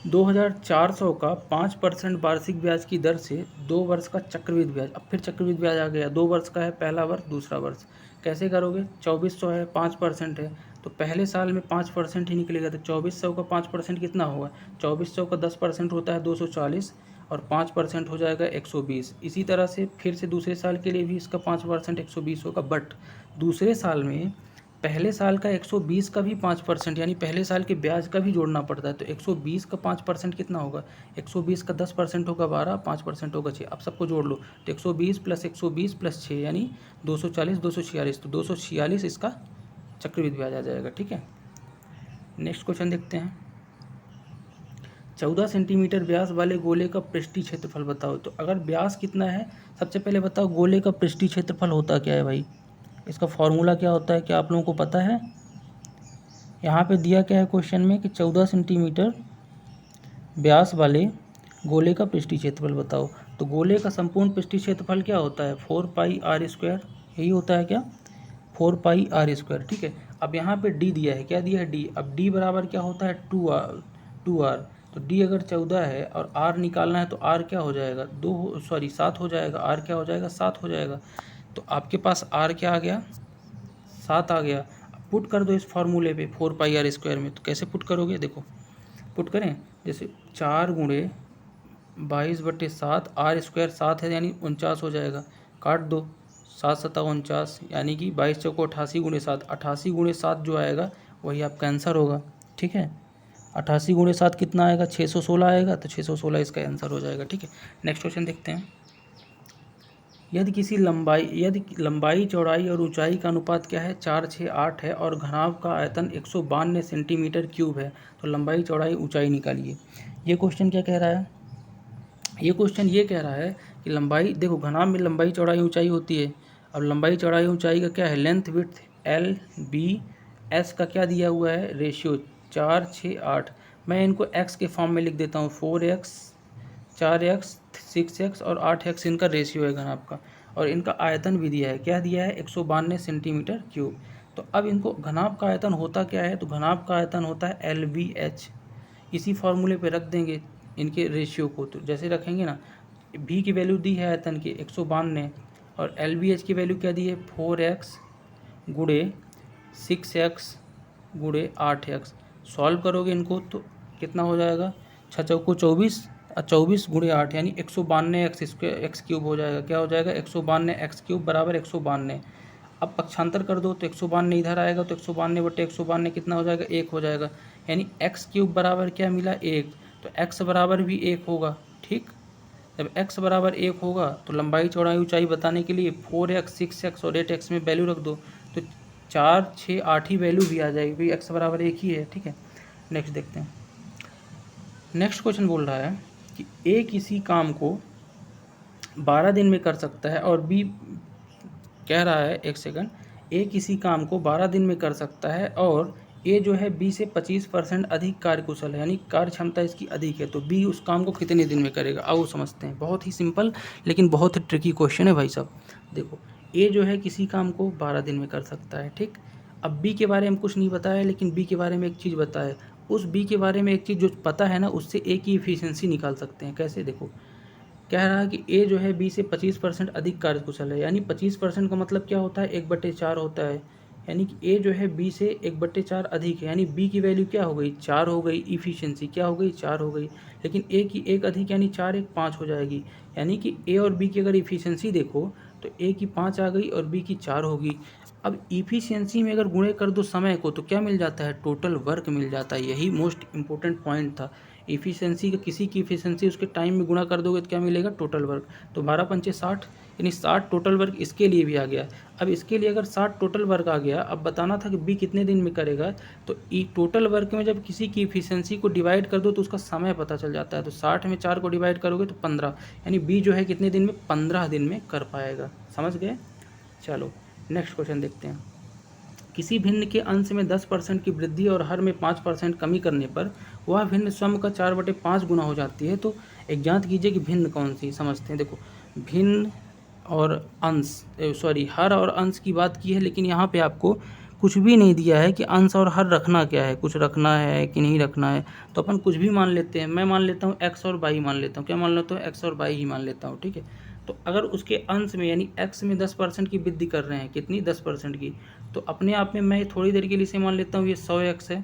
2400 का 5% वार्षिक ब्याज की दर से 2 वर्ष का चक्रवृद्धि ब्याज, अब फिर चक्रवृद्धि ब्याज आ गया, 2 वर्ष का है, पहला वर्ष दूसरा वर्ष, कैसे करोगे, 2400 है, 5% है, तो पहले साल में 5% ही निकलेगा, तो 2400 का 5% कितना होगा, 2400 का 10% होता है 240, और 5% हो जाएगा 120। इसी तरह से फिर से दूसरे साल के लिए भी इसका 5% 120 होगा, बट दूसरे साल में पहले साल का 120 का भी 5%, यानी पहले साल के ब्याज का भी जोड़ना पड़ता है, तो 120 का 5% कितना होगा, 120 का 10% होगा 12, 5% होगा 6, अब सबको जोड़ लो, तो 120 + 120 + 6 यानी 240, 246, तो 246 इसका चक्रवृद्धि ब्याज आ जाएगा। ठीक है, नेक्स्ट क्वेश्चन देखते हैं। 14 सेंटीमीटर व्यास वाले गोले का पृष्ठीय क्षेत्रफल बताओ। तो अगर व्यास कितना है, सबसे पहले बताओ गोले का पृष्ठीय क्षेत्रफल होता क्या है भाई, इसका फॉर्मूला क्या होता है, क्या आप लोगों को पता है। यहाँ पे दिया क्या है क्वेश्चन में कि 14 सेंटीमीटर व्यास वाले गोले का पृष्ठीय क्षेत्रफल बताओ। तो गोले का संपूर्ण पृष्ठीय क्षेत्रफल क्या होता है, 4πr², यही होता है क्या, 4πr²। ठीक है, अब यहाँ पे डी दिया है, क्या दिया है, डी। अब डी बराबर क्या होता है, 2r। तो डी अगर 14 है और आर निकालना है तो आर क्या हो जाएगा, 7 हो जाएगा, आर क्या हो जाएगा, 7 हो जाएगा। तो आपके पास आर क्या आ गया, 7 आ गया। पुट कर दो इस फार्मूले पे 4πr² में, तो कैसे पुट करोगे, देखो पुट करें, जैसे 4 गुणे 22/7, r² 7 है, यानी 49 हो जाएगा, काट दो, 7 7 49, यानी कि 22 चौको 88 गुणे 7, 88 गुणे 7 जो आएगा वही आपका आंसर होगा। ठीक है, 88 गुणे 7 कितना आएगा, 616 आएगा, तो 616 इसका आंसर हो जाएगा। ठीक है, नेक्स्ट क्वेश्चन देखते हैं। यदि लंबाई चौड़ाई और ऊंचाई का अनुपात क्या है, 4 6 8 है, और घनाभ का आयतन 192 सेंटीमीटर क्यूब है, तो लंबाई चौड़ाई ऊंचाई निकालिए। ये क्वेश्चन क्या कह रहा है, ये क्वेश्चन ये कह रहा है कि लंबाई, देखो घनाभ में लंबाई चौड़ाई ऊंचाई होती है। अब लंबाई चौड़ाई ऊंचाई का क्या है, length width L B, S का क्या दिया हुआ है, रेशियो 4 6 8। मैं इनको एक्स के फॉर्म में लिख देता हूँ, 4x 4x 6x और 8x इनका रेशियो है घनाभ का, और इनका आयतन भी दिया है, क्या दिया है, 192 सेंटीमीटर क्यूब। तो अब इनको घनाभ का आयतन होता क्या है, तो घनाभ का आयतन होता है LVH। इसी फॉर्मूले पे रख देंगे इनके रेशियो को, तो जैसे रखेंगे ना, v की वैल्यू दी है आयतन की 192, और LVH की वैल्यू क्या दी है, 4x गुणे 6x गुणे 8x। सॉल्व करोगे इनको तो कितना हो जाएगा, 6 चौको 24, 24 गुणे 8 यानी 192 एक्स क्यूब हो जाएगा, क्या हो जाएगा, 192 एक्स क्यूब बराबर 192। अब पक्षांतर कर दो तो 192 इधर आएगा, तो 192/192 कितना हो जाएगा, 1 हो जाएगा, यानी एक्स क्यूब बराबर क्या मिला, 1। तो एक्स बराबर भी 1 होगा। ठीक, जब x बराबर 1 होगा तो लंबाई चौड़ाई ऊंचाई बताने के लिए 4x 6x और 8x में वैल्यू रख दो, तो 4 6 8 ही वैल्यू भी आ जाएगी, भाई x बराबर 1 ही है। ठीक है, नेक्स्ट देखते हैं। नेक्स्ट क्वेश्चन बोल रहा है कि ए किसी काम को 12 दिन में कर सकता है, और बी कह रहा है, एक सेकंड, ए किसी काम को 12 दिन में कर सकता है, और ए जो है बी से 25% अधिक कार्यकुशल है, यानी कार्य क्षमता इसकी अधिक है, तो बी उस काम को कितने दिन में करेगा। आओ समझते हैं, बहुत ही सिंपल लेकिन बहुत ही ट्रिकी क्वेश्चन है भाई साहब। देखो, ए जो है किसी काम को 12 दिन में कर सकता है, ठीक। अब बी के बारे में कुछ नहीं बताया, लेकिन बी के बारे में एक चीज़ बताया, उस बी के बारे में एक चीज़ जो पता है ना, उससे ए की इफिशियंसी निकाल सकते हैं। कैसे, देखो कह रहा है कि ए जो है बी से 25% अधिक कार्यकुशल है, यानी 25% का मतलब क्या होता है, 1/4 होता है, यानी कि ए जो है बी से 1/4 अधिक है, यानी बी की वैल्यू क्या हो गई, 4 हो गई, इफिशियंसी क्या हो गई, 4 हो गई, लेकिन ए की 1 अधिक यानी 4 1 5 हो जाएगी, यानी कि ए और बी की अगर इफिशियंसी देखो तो ए की 5 आ गई और बी की 4 होगी। अब इफिशियंसी में अगर गुणे कर दो समय को तो क्या मिल जाता है, टोटल वर्क मिल जाता है, यही मोस्ट इंपॉर्टेंट पॉइंट था। इफिशियंसी का किसी की इफिशियंसी उसके टाइम में गुणा कर दोगे तो क्या मिलेगा, टोटल वर्क। तो 12 पंचे 60, यानी 60 टोटल वर्क इसके लिए भी आ गया। अब इसके लिए अगर 60 टोटल वर्क आ गया, अब बताना था कि बी कितने दिन में करेगा, तो ई टोटल वर्क में जब किसी की इफिशियंसी को डिवाइड कर दो तो उसका समय पता चल जाता है। तो 60 में 4 को डिवाइड करोगे तो 15, यानी बी जो है कितने दिन में, 15 दिन में कर पाएगा। समझ गए। चलो नेक्स्ट क्वेश्चन देखते हैं। किसी भिन्न के अंश में 10% की वृद्धि और हर में 5% कमी करने पर वह भिन्न स्वयं का 4/5 गुना हो जाती है। तो एक ज्ञात कीजिए कि भिन्न कौन सी, समझते हैं। देखो भिन्न और अंश, सॉरी हर और अंश की बात की है, लेकिन यहाँ पे आपको कुछ भी नहीं दिया है कि अंश और हर रखना क्या है, कुछ रखना है कि नहीं रखना है, तो अपन कुछ भी मान लेते हैं। मैं मान लेता हूँ x और y मान लेता हूँ, क्या मान लेता हूँ, x और y ही मान लेता हूँ, ठीक है। तो अगर उसके अंश में यानी x में 10% की वृद्धि कर रहे हैं, कितनी, 10% की, तो अपने आप में मैं थोड़ी देर के लिए इसे मान लेता हूँ ये 100x है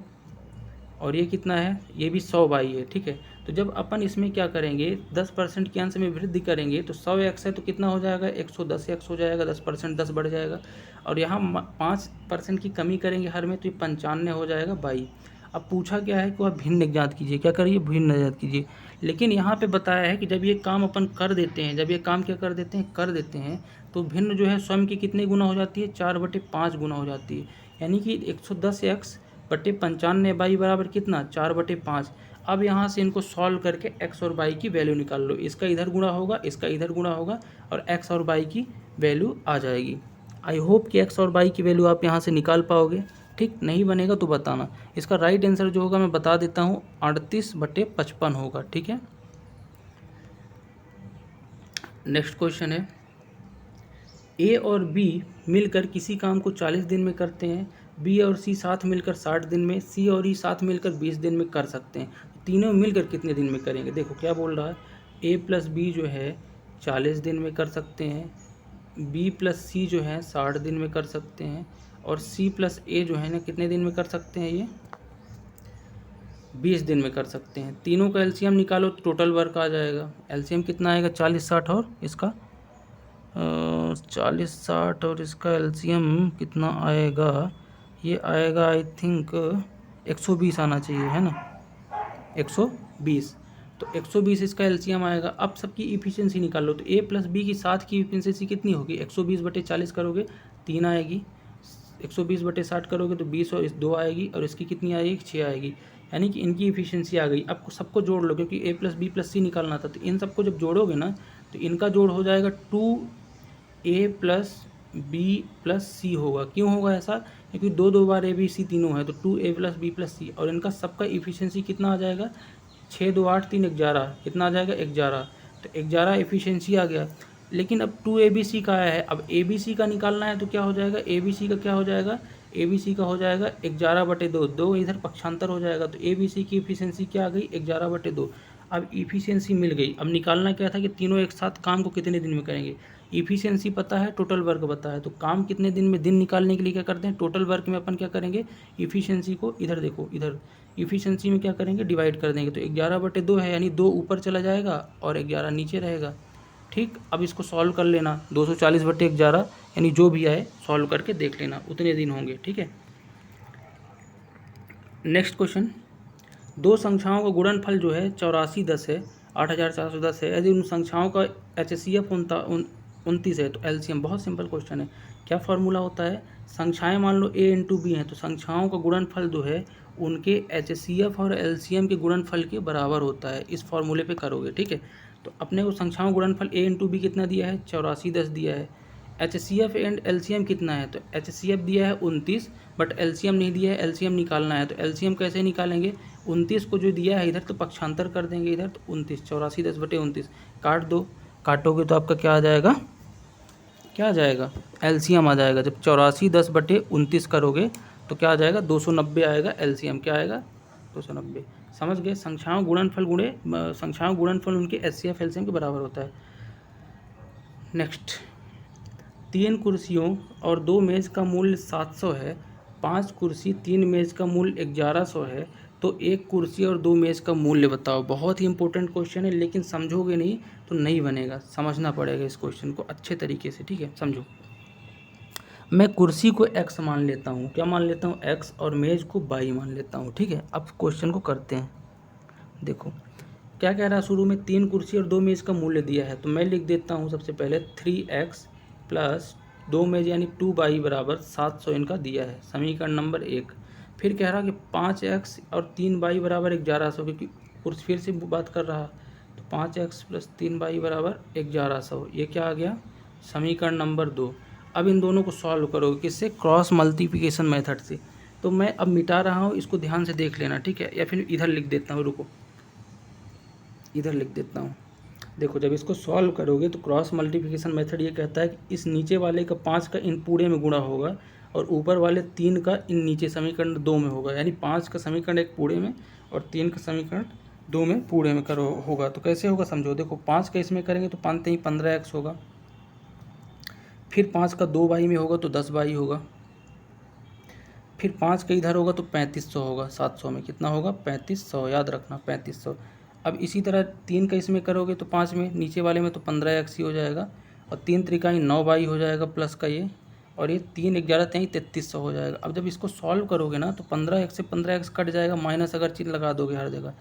और ये कितना है, ये भी 100y है, ठीक है। तो जब अपन इसमें क्या करेंगे, 10% के अंश में वृद्धि करेंगे तो 100x है तो कितना हो जाएगा, 110x हो जाएगा, 10% 10 बढ़ जाएगा, और यहाँ 5% की कमी करेंगे हर में तो ये 95 हो जाएगा बाई। अब पूछा क्या है कि वह भिन्न ज्ञात कीजिए, क्या करिए, भिन्न ज्ञात कीजिए। लेकिन यहाँ पे बताया है कि जब ये काम अपन कर देते हैं, जब ये काम क्या कर देते हैं, कर देते हैं, तो भिन्न जो है स्वयं की कितने गुना हो जाती है, 4/5 गुना हो जाती है, यानी कि 110x बटे 95 बाई बराबर कितना, 4/5। अब यहाँ से इनको सॉल्व करके x और y की वैल्यू निकाल लो, इसका इधर गुणा होगा, इसका इधर गुणा होगा, और x और y की वैल्यू आ जाएगी। आई होप कि x और y की वैल्यू आप यहाँ से निकाल पाओगे, ठीक। नहीं बनेगा तो बताना। इसका राइट आंसर जो होगा मैं बता देता हूँ, 38/55 होगा, ठीक है। नेक्स्ट क्वेश्चन है, ए और बी मिलकर किसी काम को 40 दिन में करते हैं, बी और सी साथ मिलकर 60 दिन में, सी और ई साथ मिलकर 20 दिन में कर सकते हैं, तीनों मिलकर कितने दिन में करेंगे। देखो क्या बोल रहा है, ए प्लस बी जो है 40 दिन में कर सकते हैं, बी प्लस सी जो है 60 दिन में कर सकते हैं, और सी प्लस ए जो है ना कितने दिन में कर सकते हैं, ये 20 दिन में कर सकते हैं। तीनों का एलसीएम निकालो तो टोटल वर्क आ जाएगा। एलसीएम कितना आएगा, 40 60 और इसका 40 60 और इसका एलसीएम कितना आएगा, ये आएगा आई थिंक 120 आना चाहिए, है ना, 120। तो 120 इसका एलसीएम आएगा। अब सबकी इफिशियंसी निकाल लो, तो ए प्लस बी की साथ की इफिशियंसी कितनी होगी, 120/40 करोगे 3 आएगी, 120/60 करोगे तो 20 और 2 आएगी, और इसकी कितनी आएगी, 6 आएगी, यानी कि इनकी इफिशियंसी आ गई। अब सबको जोड़ लो, क्योंकि ए प्लस बी प्लस सी निकालना था, तो इन सबको जब जोड़ोगे ना तो इनका जोड़ हो जाएगा 2a प्लस बी प्लस सी होगा। क्यों होगा ऐसा, क्योंकि 2 बार ए बी सी तीनों है, तो 2a प्लस बी प्लस सी, और इनका सबका इफिशियंसी कितना आ जाएगा, 6 2 8 3 11, कितना आ जाएगा, 11। तो 11 इफिशियंसी आ गया। लेकिन अब 2abc का आया है, अब abc का निकालना है तो क्या हो जाएगा, abc का क्या हो जाएगा, abc का हो जाएगा 11/2, 2 इधर पक्षांतर हो जाएगा, तो abc की इफिशियंसी क्या आ गई, 11/2। अब इफिशियंसी मिल गई। अब निकालना क्या था कि तीनों एक साथ काम को कितने दिन में करेंगे। इफिशियंसी पता है, टोटल वर्क पता है, तो काम कितने दिन में, दिन निकालने के लिए क्या करते हैं, टोटल वर्क में अपन क्या करेंगे, इफिशियंसी को इधर देखो, इधर इफिशियंसी में क्या करेंगे, डिवाइड कर देंगे। तो 11/2 है, यानी 2 ऊपर चला जाएगा और 11 नीचे रहेगा, ठीक। अब इसको सॉल्व कर लेना, 240/11, यानी जो भी आए सॉल्व करके देख लेना, उतने दिन होंगे, ठीक है। नेक्स्ट क्वेश्चन, दो संख्याओं का गुणनफल जो है 8410 है, 8410 है, यदि उन संख्याओं का HCF 29 है तो एलसीएम। बहुत सिंपल क्वेश्चन है। क्या फार्मूला होता है, संख्याएं मान लो a इंटू बी हैं, तो संख्याओं का गुणनफल जो है उनके HCF और एलसीएम के गुणनफल के बराबर होता है। इस फार्मूले पे करोगे, ठीक है। तो अपने को संख्याओं गुणनफल a इंटू बी कितना दिया है, 8410 दिया है। HCF एंड एलसीएम कितना है, तो HCF दिया है 29, बट एलसीएम नहीं दिया है, एलसीएम निकालना है। तो एलसीएम कैसे निकालेंगे, 29 को जो दिया है इधर तो पक्षांतर कर देंगे इधर, तो 29, 8410/29 काट दो, काटोगे तो आपका क्या आ जाएगा, क्या आ जाएगा, एलसीएम आ जाएगा। जब 8410/29 करोगे तो क्या आ जाएगा, 290 आएगा एलसीएम, क्या आएगा, 290। समझ गए, संख्याओं गुणनफल उनके HCF एलसीएम के बराबर होता है। नेक्स्ट, 3 कुर्सियों और 2 मेज़ का मूल्य 700 है, 5 कुर्सी 3 मेज़ का मूल्य 1100 है, तो 1 कुर्सी और 2 मेज़ का मूल्य बताओ। बहुत ही इंपॉर्टेंट क्वेश्चन है, लेकिन समझोगे नहीं तो नहीं बनेगा, समझना पड़ेगा इस क्वेश्चन को अच्छे तरीके से, ठीक है। समझो, मैं कुर्सी को x मान लेता हूँ, क्या मान लेता हूँ x, और मेज़ को y मान लेता हूँ, ठीक है। अब क्वेश्चन को करते हैं। देखो क्या कह रहा है, शुरू में 3 कुर्सी और 2 मेज़ का मूल्य दिया है, तो मैं लिख देता हूँ सबसे पहले 3x प्लस 2 मेज़ यानी 2y बराबर 700 इनका दिया है, समीकरण नंबर 1। फिर कह रहा कि 5x और 3y बराबर 1100, क्योंकि कुर्सी फिर से बात कर रहा, तो 5x प्लस 3y बराबर 1100, ये क्या आ गया, समीकरण नंबर 2। अब इन दोनों को सॉल्व करोगे किससे, क्रॉस मल्टीप्लिकेशन मेथड से। तो मैं अब मिटा रहा हूँ, इसको ध्यान से देख लेना, ठीक है, या फिर इधर लिख देता हूँ, रुको इधर लिख देता हूँ। देखो जब इसको सॉल्व करोगे तो क्रॉस मल्टीप्लिकेशन मेथड ये कहता है कि इस नीचे वाले का 5 का इन पूरे में गुणा होगा और ऊपर वाले 3 का इन नीचे समीकरण 2 में होगा, यानी 5 का समीकरण एक पूरे में और 3 का समीकरण 2 में पूरे में करो होगा। तो कैसे होगा समझो, देखो 5 का इसमें करेंगे तो 5 3 15x होगा, फिर 5 का 2y में होगा तो 10y होगा, फिर 5 का इधर होगा तो 3500 होगा, 700 में कितना होगा 3500, याद रखना 3500। अब इसी तरह 3 का इसमें करोगे तो 5 में नीचे वाले में तो 15x ही हो जाएगा, और 3 त्रिकाई 9y हो जाएगा प्लस का ये, और ये 3 11 3 3300 हो जाएगा। अब जब इसको सॉल्व करोगे ना तो 15x से 15x कट जाएगा, माइनस अगर चिन्ह लगा दोगे हर जगह,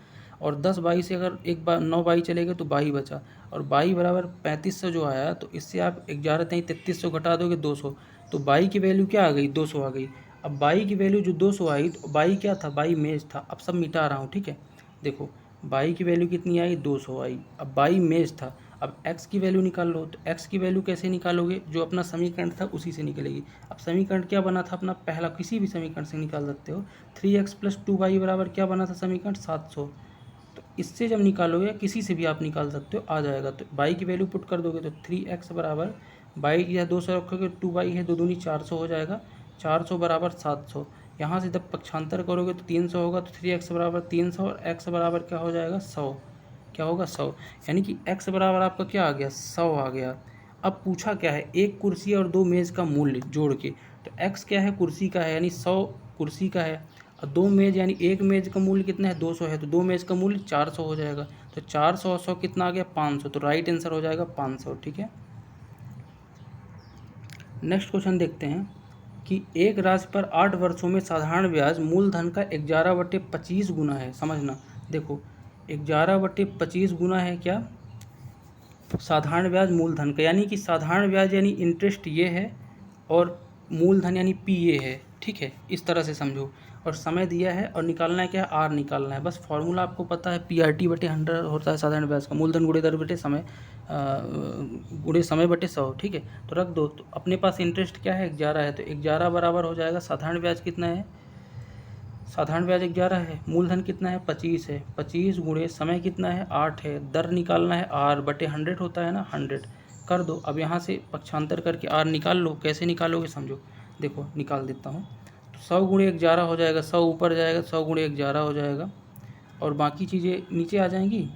और 10y से अगर एक बार 9y चलेगा तो y बचा, और y बराबर 3500 जो आया, तो इससे आप 11 3 3300 घटा दोगे 200, तो y की वैल्यू क्या आ गई, 200 आ गई। अब y की वैल्यू जो 200 आई, तो y क्या था, y मेज था। अब सब मिटा रहा हूँ, ठीक है। देखो y की वैल्यू कितनी आई, 200 आई। अब y मेज था, अब x की वैल्यू निकाल लो। तो x की वैल्यू कैसे निकालोगे, जो अपना समीकरण था उसी से निकलेगी। अब समीकरण क्या बना था अपना, पहला किसी भी समीकरण से निकाल सकते हो। 3x प्लस 2y बराबर क्या बना था समीकरण, 700। तो इससे जब निकालोगे, किसी से भी आप निकाल सकते हो, आ जाएगा। तो y की वैल्यू पुट कर दोगे तो 3x बराबर y या 200 रखोगे, 2y है, 2 दूनी 400 हो जाएगा, 400 बराबर 700। यहाँ से जब पक्षांतर करोगे तो 300 होगा, तो 3x बराबर 300 और x बराबर क्या हो जाएगा 100, क्या होगा 100, यानी कि x बराबर आपका क्या आ गया 100 आ गया। अब पूछा क्या है, एक कुर्सी और 2 मेज़ का मूल्य जोड़ के, तो x क्या है, कुर्सी का है, यानी 100 कुर्सी का है, और 2 मेज़ यानी एक मेज़ का मूल्य कितना है 200 है, तो 2 मेज़ का मूल्य 400 हो जाएगा। तो 400 और 100 कितना आ गया 500, तो राइट आंसर हो जाएगा 500, ठीक है। नेक्स्ट क्वेश्चन देखते हैं कि एक राशि पर 8 वर्षों में साधारण ब्याज मूलधन का 11/25 गुना है। समझना, देखो 11/25 गुना है क्या, साधारण ब्याज मूलधन का, यानी कि साधारण ब्याज यानी इंटरेस्ट ये है और मूलधन यानी पी ये है, ठीक है, इस तरह से समझो। और समय दिया है और निकालना है क्या, आर निकालना है। बस फॉर्मूला आपको पता है, PRT/100 होता है साधारण ब्याज का, मूलधन गुणे दर बटे समय गुणे समय बटे 100, ठीक है। तो रख दो, तो अपने पास इंटरेस्ट क्या है 11 है, तो 11 बराबर हो जाएगा साधारण ब्याज कितना है, साधारण ब्याज 11 है, मूलधन कितना है 25 है, 25 गुणे समय कितना है 8 है, दर निकालना है आर बटे 100 होता है ना, 100 कर दो। अब यहाँ से पक्षांतर करके आर निकाल लो, कैसे निकालोगे समझो, देखो निकाल देता हूँ। तो 100 गुणे 11 हो जाएगा, 100 ऊपर जाएगा, 100 गुणे 11 हो जाएगा, और बाकी चीज़ें नीचे आ जाएंगी,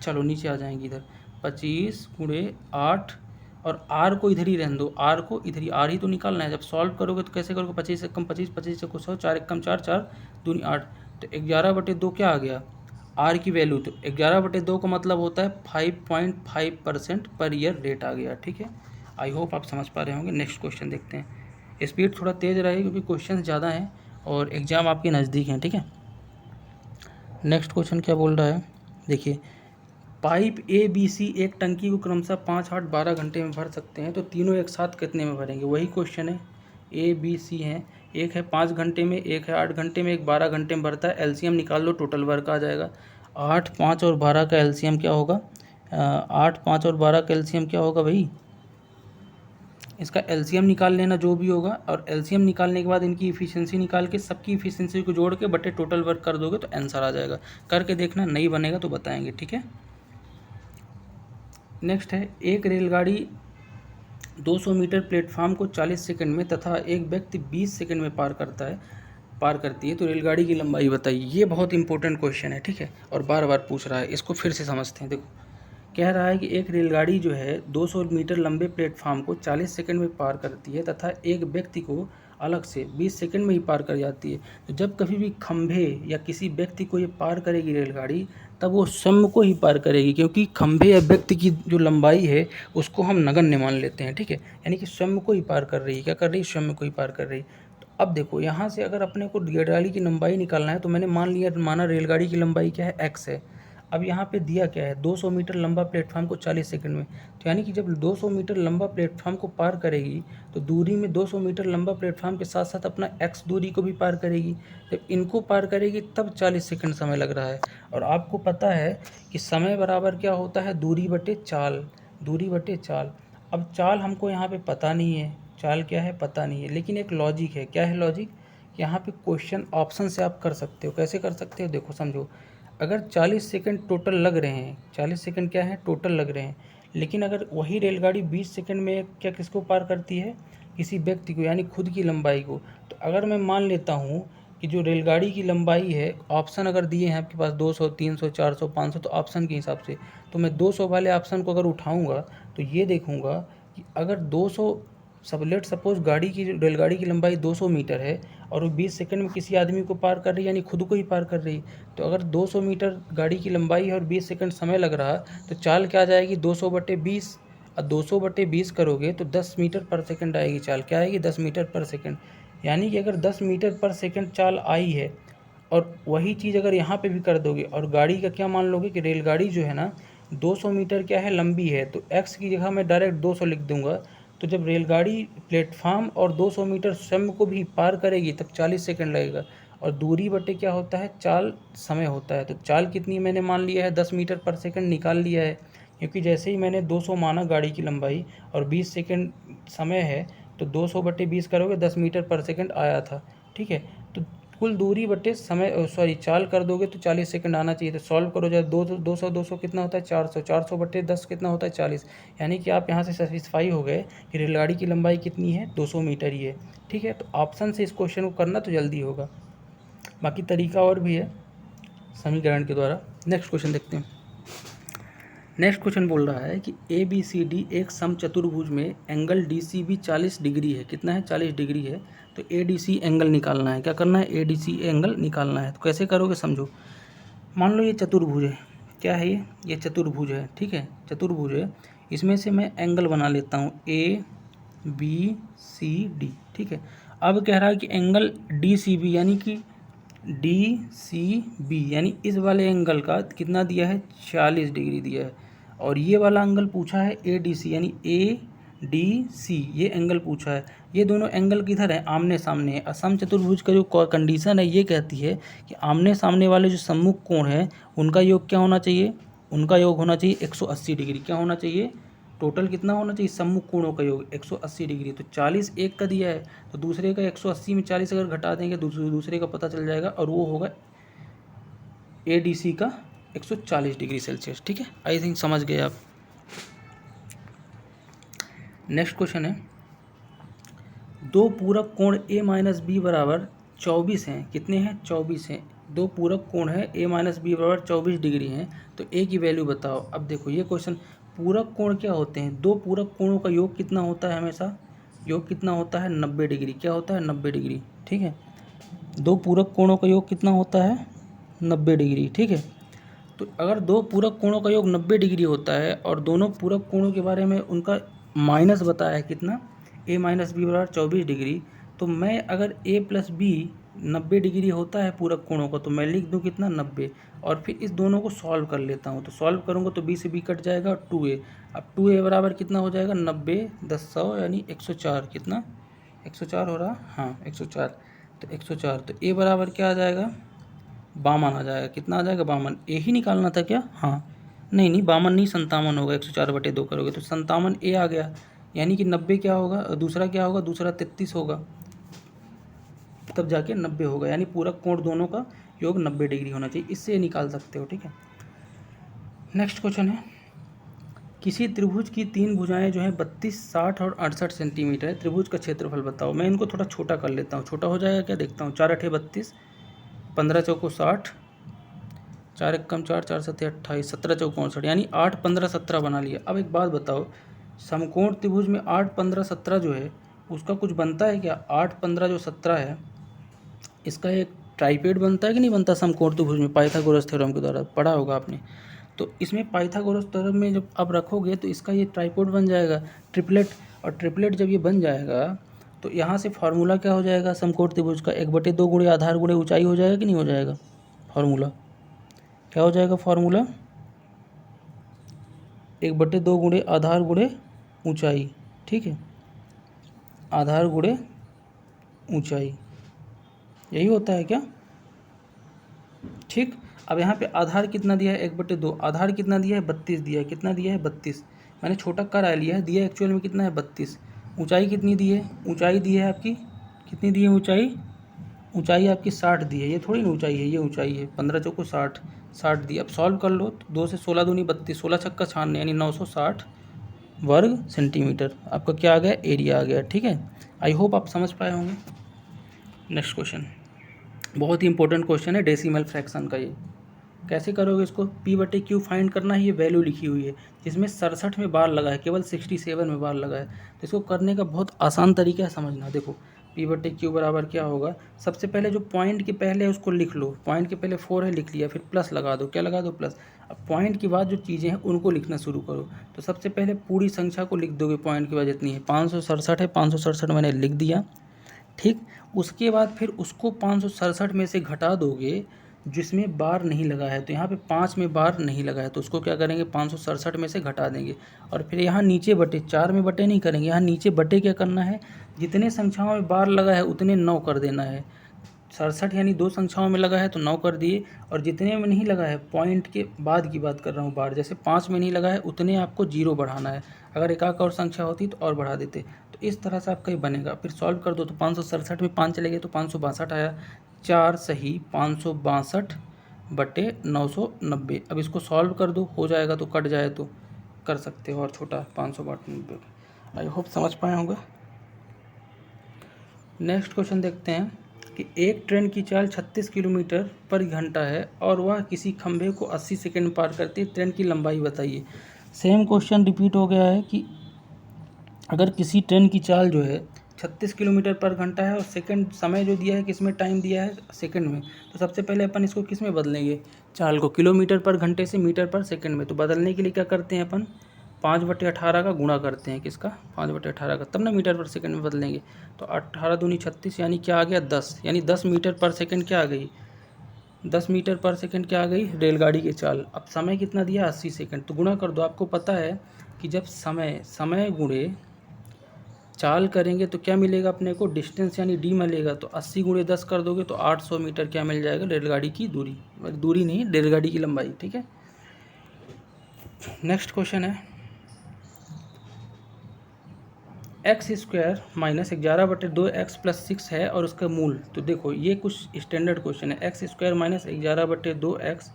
चलो नीचे आ जाएंगी इधर, 25 गुणे 8, और आर को इधर ही रहने दो, आर को इधर ही, आर ही तो निकालना है। जब सॉल्व करोगे तो कैसे करोगे, 25 से कम 25, 25 से कुछ 100, 4 एक कम 4, 4 दूनी 8, तो 11/2 क्या आ गया आर की वैल्यू। तो 11/2 का मतलब होता है 5.5% पर ईयर रेट आ गया, ठीक है। आई होप आप समझ पा रहे होंगे। नेक्स्ट क्वेश्चन देखते हैं, स्पीड थोड़ा तेज़ रहेगी क्योंकि क्वेश्चन ज़्यादा हैं और एग्ज़ाम आपके नज़दीक हैं, ठीक है। नेक्स्ट क्वेश्चन क्या बोल रहा है, देखिए, पाइप ABC एक टंकी को क्रमशः 5, 8, 12 घंटे में भर सकते हैं, तो तीनों एक साथ कितने में भरेंगे, वही क्वेश्चन है। ABC हैं, एक है 5 घंटे में, एक है 8 घंटे में, एक 12 घंटे में भरता है। एलसीएम निकाल लो, टोटल वर्क आ जाएगा। 8, 5 और 12 का एलसीएम क्या होगा, 8, 5 और 12 का एलसीएम क्या होगा भाई, इसका एलसीएम निकाल लेना जो भी होगा, और एलसीएम निकालने के बाद इनकी इफिशिएंसी निकाल के सबकी इफिशिएंसी को जोड़ के बटे टोटल वर्क कर दोगे तो आंसर आ जाएगा। करके देखना, नहीं बनेगा तो बताएंगे, ठीक है। नेक्स्ट है, एक रेलगाड़ी 200 मीटर प्लेटफार्म को 40 सेकंड में तथा एक व्यक्ति 20 सेकंड में पार करता है, पार करती है तो रेलगाड़ी की लंबाई बताइए। ये बहुत इंपॉर्टेंट क्वेश्चन है, ठीक है, और बार बार पूछ रहा है। इसको फिर से समझते हैं। देखो, कह रहा है कि एक रेलगाड़ी जो है 200 मीटर लंबे प्लेटफार्म को 40 सेकंड में पार करती है तथा एक व्यक्ति को अलग से 20 सेकंड में ही पार कर जाती है। तो जब कभी भी खंभे या किसी व्यक्ति को ये पार करेगी रेलगाड़ी, तब वो स्वयं को ही पार करेगी, क्योंकि खंभे या व्यक्ति की जो लंबाई है उसको हम नगण्य मान लेते हैं, ठीक है। यानी कि स्वयं को ही पार कर रही है। क्या कर रही है? स्वयं को ही पार कर रही है। तो अब देखो, यहाँ से अगर अपने को रेलगाड़ी की लंबाई निकालना है तो मैंने माना रेलगाड़ी की लंबाई क्या है? x है। अब यहाँ पे दिया क्या है? 200 मीटर लंबा प्लेटफार्म को 40 सेकंड में। तो यानी कि जब 200 मीटर लंबा प्लेटफार्म को पार करेगी तो दूरी में 200 मीटर लंबा प्लेटफार्म के साथ साथ अपना x दूरी को भी पार करेगी। जब इनको पार करेगी तब 40 सेकंड समय लग रहा है। और आपको पता है कि समय बराबर क्या होता है? दूरी बटे चाल। दूरी बटे चाल। अब चाल हमको यहाँ पे पता नहीं है, चाल क्या है पता नहीं है, लेकिन एक लॉजिक है। क्या है लॉजिक? यहाँ पे क्वेश्चन ऑप्शन से आप कर सकते हो। कैसे कर सकते हो? देखो समझो, अगर 40 सेकंड टोटल लग रहे हैं, 40 सेकंड क्या है? टोटल लग रहे हैं, लेकिन अगर वही रेलगाड़ी 20 सेकंड में क्या किसको पार करती है? किसी व्यक्ति को, यानी खुद की लंबाई को। तो अगर मैं मान लेता हूँ कि जो रेलगाड़ी की लंबाई है, ऑप्शन अगर दिए हैं आपके पास 200, 300, 400, 500, तो ऑप्शन के हिसाब से तो मैं 200 वाले ऑप्शन को अगर उठाऊँगा तो ये देखूँगा कि अगर 200 सब लेट सपोज रेलगाड़ी की लंबाई 200 मीटर है और वो 20 सेकंड में किसी आदमी को पार कर रही है, यानी खुद को ही पार कर रही। तो अगर 200 मीटर गाड़ी की लंबाई है और 20 सेकंड समय लग रहा, तो चाल क्या आ जाएगी? 200/20। और 200/20 करोगे तो 10 मीटर पर सेकंड आएगी चाल। क्या आएगी? 10 मीटर पर सेकंड। यानी कि अगर 10 मीटर पर सेकंड चाल आई है, और वही चीज़ अगर यहाँ पे भी कर दोगे और गाड़ी का क्या मान लोगे कि रेलगाड़ी जो है ना 200 मीटर क्या है? लंबी है, तो x की जगह मैं डायरेक्ट 200 लिख दूंगा। तो जब रेलगाड़ी प्लेटफार्म और 200 मीटर स्वयं को भी पार करेगी तब 40 सेकंड लगेगा। और दूरी बटे क्या होता है? चाल समय होता है। तो चाल कितनी मैंने मान लिया है? 10 मीटर पर सेकंड निकाल लिया है, क्योंकि जैसे ही मैंने 200 माना गाड़ी की लंबाई और 20 सेकंड समय है, तो 200/20 करोगे 10 मीटर पर सेकंड आया था, ठीक है। तो कुल दूरी बटे समय चाल कर दोगे तो 40 सेकंड आना चाहिए। तो सॉल्व करो जब 200 कितना होता है? 400। 400/10 कितना होता है? 40। यानी कि आप यहाँ से सेटिस्फाई हो गए कि रेलगाड़ी की लंबाई कितनी है? 200 मीटर ही है, ठीक है। तो ऑप्शन से इस क्वेश्चन को करना तो जल्दी होगा, बाकी तरीका और भी है समीकरण के द्वारा। नेक्स्ट क्वेश्चन देखते हैं। नेक्स्ट क्वेश्चन बोल रहा है कि ABCD एक समचतुर्भुज में एंगल DCB 40 डिग्री है। कितना है? 40 डिग्री है। तो ADC एंगल निकालना है। क्या करना है? ADC एंगल निकालना है। तो कैसे करोगे समझो। मान लो ये चतुर्भुज है। क्या है ये? ये चतुर्भुज है, ठीक है, चतुर्भुज है। इसमें से मैं एंगल बना लेता हूँ ABCD, ठीक है। अब कह रहा है कि एंगल DCB यानी कि DCB यानी इस वाले एंगल का कितना दिया है? 40 डिग्री दिया है। और ये वाला एंगल पूछा है ADC यानी ADC, ये एंगल पूछा है। ये दोनों एंगल किधर है? आमने सामने है। असम चतुर्भुज का जो कंडीशन है ये कहती है कि आमने सामने वाले जो सम्मुख कोण है उनका योग क्या होना चाहिए? उनका योग होना चाहिए 180 डिग्री। क्या होना चाहिए? टोटल कितना होना चाहिए? सम्मुख कोणों का योग 180 डिग्री। तो 40 एक का दिया है, तो दूसरे का 180 में 40 अगर घटा देंगे दूसरे का पता चल जाएगा, और वो होगा ADC का 140 डिग्री सेल्सियस, ठीक है। आई थिंक समझ गए आप। नेक्स्ट क्वेश्चन है, दो पूरक कोण A-B बराबर 24 हैं। कितने हैं? 24 हैं। दो पूरक कोण है A-B बराबर 24 डिग्री हैं, तो A की वैल्यू बताओ। अब देखो ये क्वेश्चन, पूरक कोण क्या होते हैं? दो पूरक कोणों का योग कितना होता है? हमेशा योग कितना होता है? 90 डिग्री। क्या होता है? 90 डिग्री, ठीक है। दो पूरक कोणों का योग कितना होता है? 90 डिग्री, ठीक है। तो अगर दो पूरक कोणों का योग 90 डिग्री होता है और दोनों पूरक कोणों के बारे में उनका माइनस बताया है कितना? A-B बराबर 24 डिग्री। तो मैं अगर A+B 90 डिग्री होता है पूरक कोणों का, तो मैं लिख दूँ कितना? 90। और फिर इस दोनों को सॉल्व कर लेता हूँ। तो सॉल्व करूँगा तो B से B कट जाएगा और 2A। अब 2A बराबर कितना हो जाएगा? 90 10 100 यानी 104। कितना? 104 हो रहा? हाँ 104। तो 104, तो A बराबर क्या आ जाएगा? 52 आ जाएगा। कितना आ जाएगा? 52। A ही निकालना था क्या? हाँ, नहीं 52 नहीं, 57 होगा। 104/2 करोगे तो 57 A आ गया। यानी कि 90 क्या होगा? दूसरा क्या होगा? दूसरा 33 होगा, तब जाके 90 होगा। यानी पूरक कोण दोनों का योग 90 डिग्री होना चाहिए। इससे निकाल सकते हो, ठीक है। नेक्स्ट क्वेश्चन है, किसी त्रिभुज की तीन भुजाएं जो है 32, 60 और 68 सेंटीमीटर है। त्रिभुज का क्षेत्रफल बताओ। मैं इनको थोड़ा छोटा कर लेता हूँ, छोटा हो जाएगा क्या देखता हूँ। 4 अठे 32, 15 चौको 60, 4 एक कम 4, 4 सत्ते 28, 17 चौको 64, यानी 8, 15, 17 बना लिया। अब एक बात बताओ, समकोण त्रिभुज में 8, 15, 17 जो है उसका कुछ बनता है क्या? 8, 15 जो 17 है इसका एक ट्राइपेड बनता है कि नहीं बनता समकोण त्रिभुज में? पाइथागोरस थ्योरम के द्वारा पढ़ा होगा आपने। तो इसमें पाइथागोरस थ्योरम में जब आप रखोगे तो इसका ये ट्राइपोड बन जाएगा, ट्रिपलेट। और ट्रिपलेट जब ये बन जाएगा तो यहाँ से फार्मूला क्या हो जाएगा समकोण त्रिभुज का? 1/2 गुणे आधार गुणे ऊंचाई हो जाएगा कि नहीं हो जाएगा? फार्मूला क्या हो जाएगा? फार्मूला 1/2 गुणे आधार गुणे ऊंचाई, ठीक है, आधार गुणे ऊंचाई, यही होता है क्या? ठीक। अब यहाँ पे आधार कितना दिया है? 1/2। आधार कितना दिया है? 32 दिया है। कितना दिया है? 32। मैंने छोटा करा लिया है, दिया एक्चुअल में कितना है? 32। ऊंचाई कितनी दी है? ऊंचाई दी है आपकी कितनी दी है? ऊंचाई ऊंचाई आपकी 60 दी है। ये थोड़ी ना ऊंचाई है, ये ऊंचाई है। 15 चौको 60, 60 दी। अब सॉल्व कर लो तो 2 से 16 दूनी 32, 16 छक्का 96, यानी 960 वर्ग सेंटीमीटर आपका क्या आ गया? एरिया आ गया। ठीक है, आई होप आप समझ पाए होंगे। नेक्स्ट क्वेश्चन बहुत ही इंपॉर्टेंट क्वेश्चन है, डेसिमल फ्रैक्शन का। ये कैसे करोगे इसको? P/Q फाइंड करना है। ये वैल्यू लिखी हुई है जिसमें 67 में बार लगा है, केवल 67 में बार लगा है। तो इसको करने का बहुत आसान तरीका है, समझना। देखो P/Q बराबर क्या होगा? सबसे पहले जो पॉइंट के पहले है उसको लिख लो। पॉइंट के पहले 4 है, लिख लिया, फिर प्लस लगा दो। क्या लगा दो? प्लस। अब पॉइंट के बाद जो चीज़ें हैं उनको लिखना शुरू करो। तो सबसे पहले पूरी संख्या को लिख दोगे पॉइंट के बाद जितनी है। 567 है, 567 मैंने लिख दिया, ठीक। उसके बाद फिर उसको 567 में से घटा दोगे जिसमें बार नहीं लगा है। तो यहाँ पे 5 में बार नहीं लगा है तो उसको क्या करेंगे? 567 में से घटा देंगे। और फिर यहाँ नीचे बटे, 4 में बटे नहीं करेंगे, यहाँ नीचे बटे क्या करना है? जितने संख्याओं में बार लगा है उतने 9 कर देना है। 67 यानी 2 संख्याओं में लगा है तो 9 कर दिए। और जितने में नहीं लगा है, पॉइंट के बाद की बात कर रहा हूँ बार, जैसे 5 में नहीं लगा है उतने आपको 0 बढ़ाना है। अगर एक और संख्या होती तो और बढ़ा देते। तो इस तरह से आपका ये बनेगा। फिर सॉल्व कर दो तो 567 में 5 चले गए तो 562 आया। 4 सही 562 बटे 990। अब इसको सॉल्व कर दो, हो जाएगा तो कट जाए तो कर सकते हो और छोटा 592। आई होप समझ पाए होंगे। नेक्स्ट क्वेश्चन देखते हैं कि एक ट्रेन की चाल 36 किलोमीटर पर घंटा है और वह किसी खंभे को 80 सेकंड में पार करती है। ट्रेन की लंबाई बताइए। सेम क्वेश्चन रिपीट हो गया है कि अगर किसी ट्रेन की चाल जो है 36 किलोमीटर पर घंटा है और सेकंड समय जो दिया है किस में टाइम दिया है? सेकंड में। तो सबसे पहले अपन इसको किस में बदलेंगे? चाल को किलोमीटर पर घंटे से मीटर पर सेकंड में। तो बदलने के लिए क्या करते हैं अपन? 5/18 का गुणा करते हैं। किसका? 5/18 का, तब ना मीटर पर सेकंड में बदलेंगे। तो 18 दूनी 36, यानी क्या आ गया? 10, यानी 10 मीटर पर सेकंड क्या आ गई? 10 मीटर पर सेकंड क्या आ गई? रेलगाड़ी की चाल। अब समय कितना दिया? 80 सेकंड। तो गुणा कर दो। आपको पता है कि जब समय गुणे चाल करेंगे तो क्या मिलेगा अपने को? डिस्टेंस यानी डी मिलेगा। तो 80 गुणे 10 कर दोगे तो 800 मीटर क्या मिल जाएगा? रेलगाड़ी की दूरी, दूरी नहीं, रेलगाड़ी की लंबाई। ठीक है, नेक्स्ट क्वेश्चन है x² - 11/2x + 6 है और उसका मूल। तो देखो ये कुछ स्टैंडर्ड क्वेश्चन है। x² - 11/2x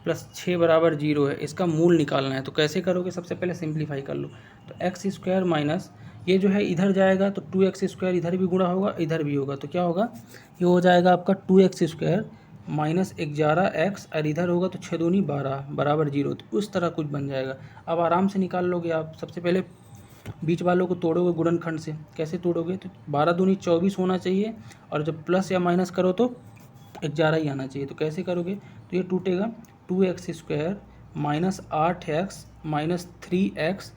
+ 6 बराबर 0 है, इसका मूल निकालना है। तो कैसे करोगे? सबसे पहले सिंप्लीफाई कर लो। तो x² माइनस ये जो है इधर जाएगा तो 2x² इधर भी गुणा होगा, इधर भी होगा, तो क्या होगा? ये हो जाएगा आपका 2x² - 11x और इधर होगा तो 6 दूनी 12 बराबर 0। तो उस तरह कुछ बन जाएगा। अब आराम से निकाल लोगे आप। सबसे पहले बीच वालों को तोड़ोगे गुणनखंड से। कैसे तोड़ोगे? तो 12 दूनी 24 होना चाहिए और जब प्लस या माइनस करो तो 11 ही आना चाहिए। तो कैसे करोगे? तो ये टूटेगा 2x² - 8x - 3x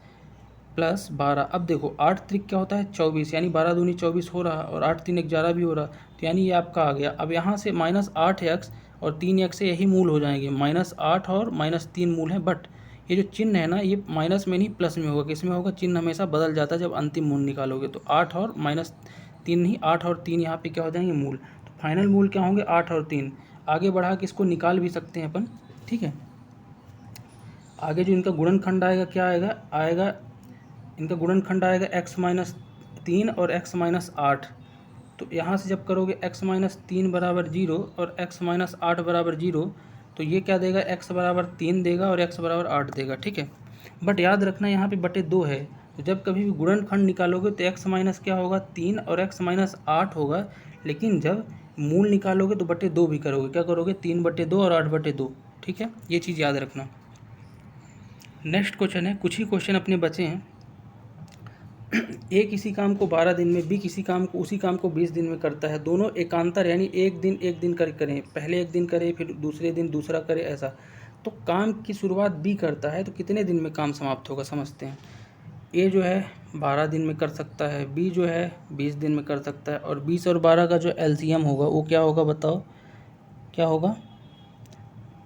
+ 12। अब देखो 8 त्रिक क्या होता है? 24, यानी 12 दूनी 24 हो रहा और 8 3 11 भी हो रहा। तो यानी ये आपका आ गया। अब यहाँ से -8x और 3x से यही मूल हो जाएंगे। -8 और -3 मूल है, बट ये जो चिन्ह है ना ये माइनस में नहीं प्लस में होगा। किस में होगा? चिन्ह हमेशा बदल जाता है जब अंतिम मूल निकालोगे। तो 8 और -3 नहीं, 8 और 3 यहाँ पे क्या हो जाएंगे? मूल। तो फाइनल मूल क्या होंगे? 8 और 3। आगे बढ़ा के इसको निकाल भी सकते हैं अपन, ठीक है। आगे जो इनका गुणनखंड आएगा क्या आएगा? इनका गुणनखंड आएगा x - 3 और x - 8। तो यहाँ से जब करोगे x - 3 बराबर 0 और x - 8 बराबर 0, तो ये क्या देगा? x बराबर 3 देगा और x बराबर 8 देगा, ठीक है। बट याद रखना यहाँ पे बटे 2 है, तो जब कभी भी गुणनखंड निकालोगे तो x माइनस क्या होगा 3 और x माइनस 8 होगा, लेकिन जब मूल निकालोगे तो बटे 2 भी करोगे, क्या करोगे 3/2 और 8/2। ठीक है, ये चीज़ याद रखना। नेक्स्ट क्वेश्चन है, कुछ ही क्वेश्चन अपने बचे हैं। ए किसी काम को 12 दिन में, बी किसी काम को उसी काम को 20 दिन में करता है, दोनों एकांतर यानी एक दिन करें, पहले एक दिन करे फिर दूसरे दिन दूसरा करे, ऐसा। तो काम की शुरुआत बी करता है तो कितने दिन में काम समाप्त होगा, समझते हैं। ए जो है 12 दिन में कर सकता है, बी जो है 20 दिन में कर सकता है, और 20 और 12 का जो एलसीएम होगा वो क्या होगा, बताओ क्या होगा।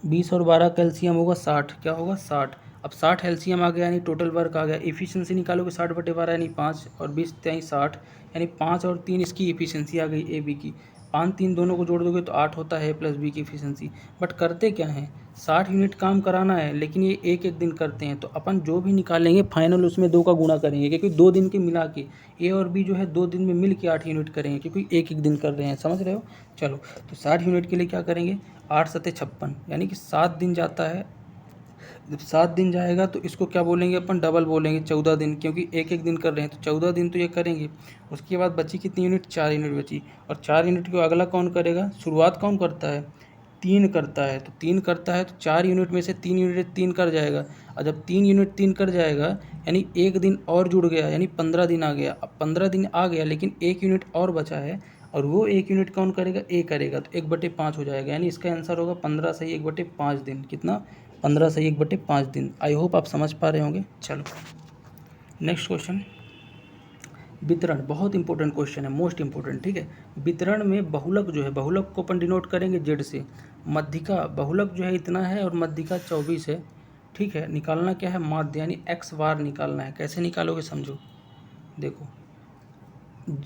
20 और 12 का एलसीएम होगा 60, क्या होगा 60। अब 60 एलसीएम आ गया यानी टोटल वर्क आ गया। इफिशिएंसी निकालोगे 60/12 यानी 5 और 20 यानी 60, यानी 5 और 3 इसकी इफिशिएंसी आ गई ए बी की। 5 3 दोनों को जोड़ दोगे तो 8 होता है प्लस बी की इफिशिएंसी। बट करते क्या हैं, 60 यूनिट काम कराना है, लेकिन ये एक एक दिन करते हैं, तो अपन जो भी निकालेंगे फाइनल उसमें 2 का गुणा करेंगे, क्योंकि 2 दिन के मिला के ए और बी जो है 2 दिन में मिल के 8 यूनिट करेंगे, क्योंकि एक एक दिन कर रहे हैं, समझ रहे हो। चलो, तो 60 यूनिट के लिए क्या करेंगे, 8 सत्ते 56, यानी कि 7 दिन जाता है। जब 7 दिन जाएगा तो इसको क्या बोलेंगे अपन, डबल बोलेंगे 14 दिन, क्योंकि एक एक दिन कर रहे हैं तो 14 दिन तो ये करेंगे। उसके बाद बची कितनी यूनिट, 4 यूनिट बची, और 4 यूनिट को अगला कौन करेगा, शुरुआत कौन करता है, 3 करता है, तो 3 करता है तो 4 यूनिट में से 3 यूनिट 3 कर जाएगा, और जब 3 यूनिट 3 कर जाएगा यानी एक दिन और जुड़ गया, यानी 15 दिन आ गया। अब 15 दिन आ गया लेकिन 1 यूनिट और बचा है, और वो 1 यूनिट कौन करेगा, ए करेगा, तो 1/5 हो जाएगा, यानी इसका आंसर होगा 15 सही 1/5 दिन। कितना, 15 सही 1/5 दिन। आई होप आप समझ पा रहे होंगे। चलो नेक्स्ट क्वेश्चन, वितरण, बहुत इंपॉर्टेंट क्वेश्चन है, मोस्ट इंपॉर्टेंट। ठीक है, वितरण में बहुलक जो है, बहुलक को अपन डिनोट करेंगे जेड से। मध्यिका, बहुलक जो है इतना है और मध्यिका 24 है। ठीक है, निकालना क्या है, माध्य यानी एक्स बार निकालना है। कैसे निकालोगे समझो, देखो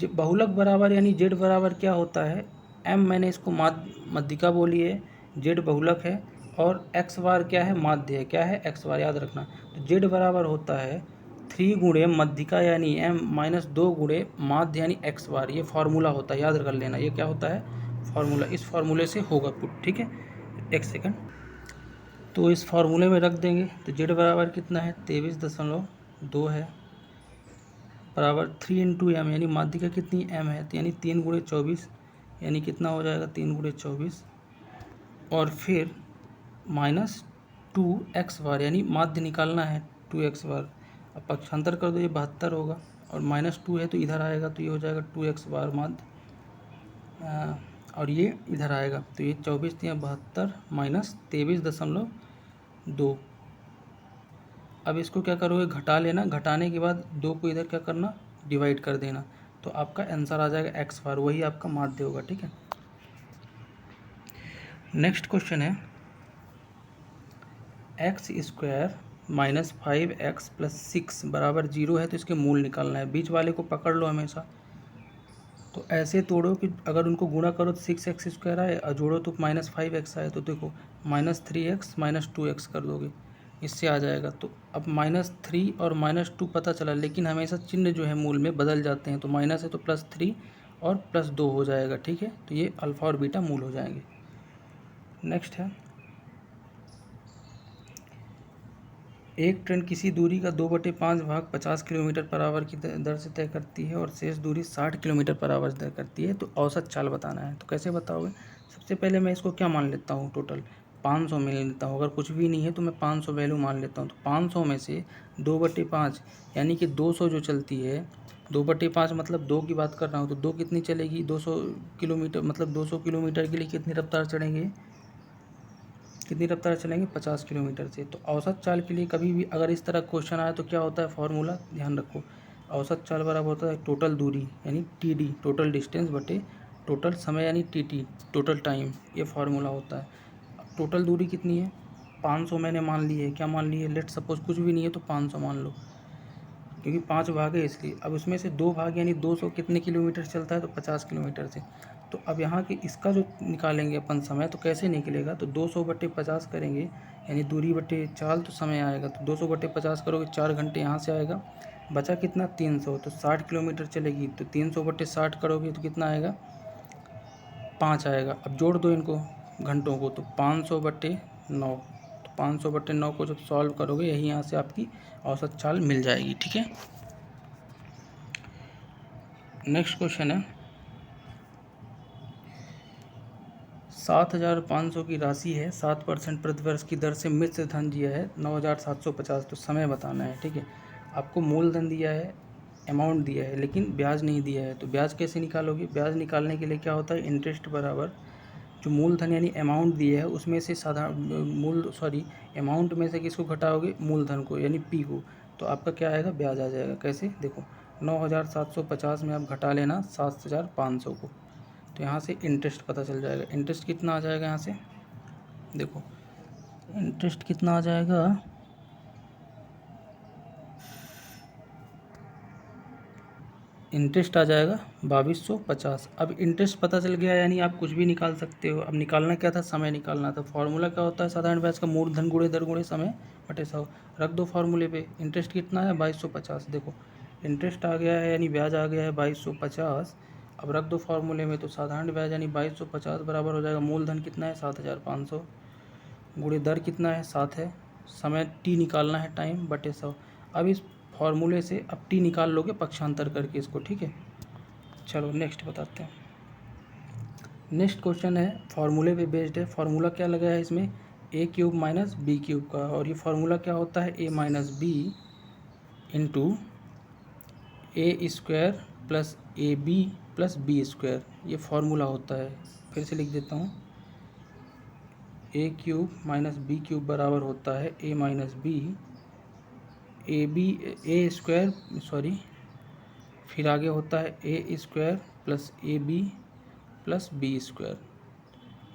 बहुलक बराबर यानी जेड बराबर क्या होता है, एम मैंने इसको मध्यिका बोली है, जेड बहुलक है, और एक्स बार क्या है, माध्य है, क्या है एक्स बार, याद रखना। तो जेड बराबर होता है 3 गुणे मध्यिका यानी एम माइनस 2 गुणे माध्य यानी एक्स बार। ये फार्मूला होता है, याद कर लेना, ये क्या होता है फार्मूला, इस फार्मूले से होगा पुट। ठीक है, एक सेकंड, तो इस फार्मूले में रख देंगे। तो जेड बराबर कितना है, 23.2 है, बराबर 3 इंटू एम, यानी माध्यिका कितनी एम है, तो यानी 3 गुणे 24, यानी कितना हो जाएगा 3 गुणे 24, और फिर माइनस 2x बार, यानी माध्य निकालना है 2x बार। अब पक्षांतर कर दो, ये 72 होगा, और -2 है तो इधर आएगा, तो ये हो जाएगा 2x बार माध्य, और ये इधर आएगा, तो ये 24 या 72 माइनस 23.2। अब इसको क्या करोगे, घटा लेना, घटाने के बाद 2 को इधर क्या करना, डिवाइड कर देना, तो आपका आंसर आ जाएगा एक्स बार, वही आपका माध्य होगा। ठीक है, नेक्स्ट क्वेश्चन है, x² माइनस 5x प्लस 6 बराबर 0 है, तो इसके मूल निकालना है। बीच वाले को पकड़ लो हमेशा, तो ऐसे तोड़ो कि अगर उनको गुणा करो तो 6x² आए, और जोड़ो तो -5x आए, तो देखो -3x -2x कर दोगे, इससे आ जाएगा। तो अब -3 और -2 पता चला, लेकिन हमेशा चिन्ह जो है मूल में बदल जाते हैं, तो माइनस है तो +3 और +2 हो जाएगा। ठीक है, तो ये अल्फ़ा और बीटा मूल हो जाएंगे। नेक्स्ट है, एक ट्रेन किसी दूरी का 2/5 भाग 50 किलोमीटर पर आवर की दर से तय करती है और शेष दूरी 60 किलोमीटर पर आवर तय करती है, तो औसत चाल बताना है। तो कैसे बताओगे, सबसे पहले मैं इसको क्या मान लेता हूँ, टोटल 500 में ले लेता हूँ। अगर कुछ भी नहीं है तो मैं 500 वैल्यू मान लेता हूँ। तो 500 में से 2/5 यानी कि 200 जो चलती है, 2/5 मतलब 2 की बात कर रहा हूँ, तो 2 कितनी चलेगी, 200 किलोमीटर, मतलब 200 किलोमीटर के लिए कितनी रफ्तार चढ़ेंगे, कितनी रफ्तार चलेंगे, 50 किलोमीटर से। तो औसत चाल के लिए कभी भी अगर इस तरह क्वेश्चन आया तो क्या होता है, फॉर्मूला ध्यान रखो, औसत चाल बराबर होता है टोटल दूरी यानी TD, टोटल डिस्टेंस बटे टोटल समय यानी TT, टोटल टाइम, ये फार्मूला होता है। टोटल दूरी कितनी है, 500 मैंने मान ली है, क्या मान ली है, लेट सपोज कुछ भी नहीं है तो 500 मान लो, क्योंकि 5 भाग है इसलिए। अब उसमें से 2 भाग यानी 200 कितने किलोमीटर चलता है, तो 50 किलोमीटर से। तो अब यहाँ के इसका जो निकालेंगे अपन समय, तो कैसे निकलेगा, तो 200/50 करेंगे, यानी दूरी बटे चाल, तो समय आएगा, तो 200/50 करोगे 4 घंटे यहाँ से आएगा, बचा कितना 300, तो 60 किलोमीटर चलेगी, तो 300/60 करोगे तो कितना आएगा 5 आएगा। अब जोड़ दो इनको घंटों को, तो 500/9, तो 500/9 को जब सॉल्व करोगे यही यहाँ से आपकी औसत चाल मिल जाएगी। ठीक है, नेक्स्ट क्वेश्चन है 7,500 की राशि है, 7% प्रतिवर्ष की दर से मिश्र धन दिया है 9,750, तो समय बताना है। ठीक है, आपको मूलधन दिया है, अमाउंट दिया है, लेकिन ब्याज नहीं दिया है, तो ब्याज कैसे निकालोगे? ब्याज निकालने के लिए क्या होता है, इंटरेस्ट बराबर जो मूलधन यानी अमाउंट दिया है उसमें से अमाउंट में से किसको घटाओगे? मूलधन को यानी पी को, तो आपका क्या आएगा? ब्याज आ जाएगा। कैसे? देखो 9,750 में आप घटा लेना 7,500 को, तो यहाँ से इंटरेस्ट पता चल जाएगा। इंटरेस्ट कितना आ जाएगा यहाँ से? देखो इंटरेस्ट कितना आ जाएगा, इंटरेस्ट आ जाएगा 2250। अब इंटरेस्ट पता चल गया यानी आप कुछ भी निकाल सकते हो। अब निकालना क्या था? समय निकालना था। फॉर्मूला क्या होता है साधारण ब्याज का? मूलधन गुणे दर गुणे समय बटे 100। रख दो फार्मूले पे। इंटरेस्ट कितना है? 2250। देखो इंटरेस्ट आ गया है यानी ब्याज आ गया है 2250। अब रख दो फार्मूले में, तो साधारण ब्याज यानी 2250 बराबर हो जाएगा मूलधन कितना है? 7,500 गुणे दर कितना है? 7 है, समय टी निकालना है टाइम बटे 100। अब इस फॉर्मूले से अब टी निकाल लोगे पक्षांतर करके इसको। ठीक है, चलो नेक्स्ट बताते हैं। नेक्स्ट क्वेश्चन है फार्मूले पे बेस्ड है। फार्मूला क्या लगा है इसमें? a³ माइनस b³ का, और ये फार्मूला क्या होता है? a minus b into a² plus ab plus b², ये फार्मूला होता है। फिर से लिख देता हूँ, a³ माइनस b³ बराबर होता है a माइनस बी फिर आगे होता है a² plus ab plus b²,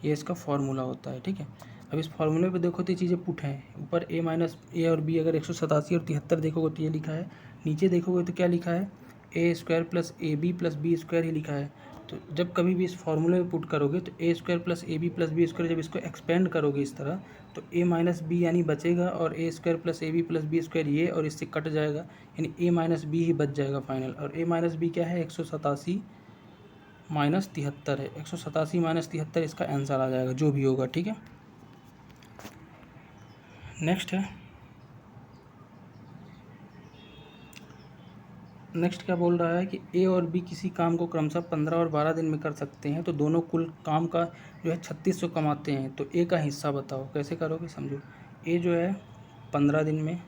ये इसका फार्मूला होता है। ठीक है, अब इस फार्मूले पे देखो तो चीज़ें पुट हैं। ऊपर a माइनस ए और b अगर 187 और 73 देखोगे तो ये लिखा है, नीचे देखोगे तो क्या लिखा है? a² plus ab plus b² ही लिखा है। तो जब कभी भी इस फार्मूले में पुट करोगे तो a² plus ab plus b² जब इसको एक्सपेंड करोगे इस तरह, तो a माइनस बी यानी बचेगा, और a² plus ab plus b² ये, और इससे कट जाएगा यानी a माइनस बी ही बच जाएगा फाइनल। और a माइनस बी क्या है? 187 माइनस 73 है। 187 माइनस 73 इसका आंसर आ जाएगा जो भी होगा। ठीक है, नेक्स्ट है, नेक्स्ट क्या बोल रहा है कि ए और बी किसी काम को क्रमशः 15 और 12 दिन में कर सकते हैं, तो दोनों कुल काम का जो है 3600 कमाते हैं, तो ए का हिस्सा बताओ। कैसे करोगे समझो। ए जो है 15 दिन में,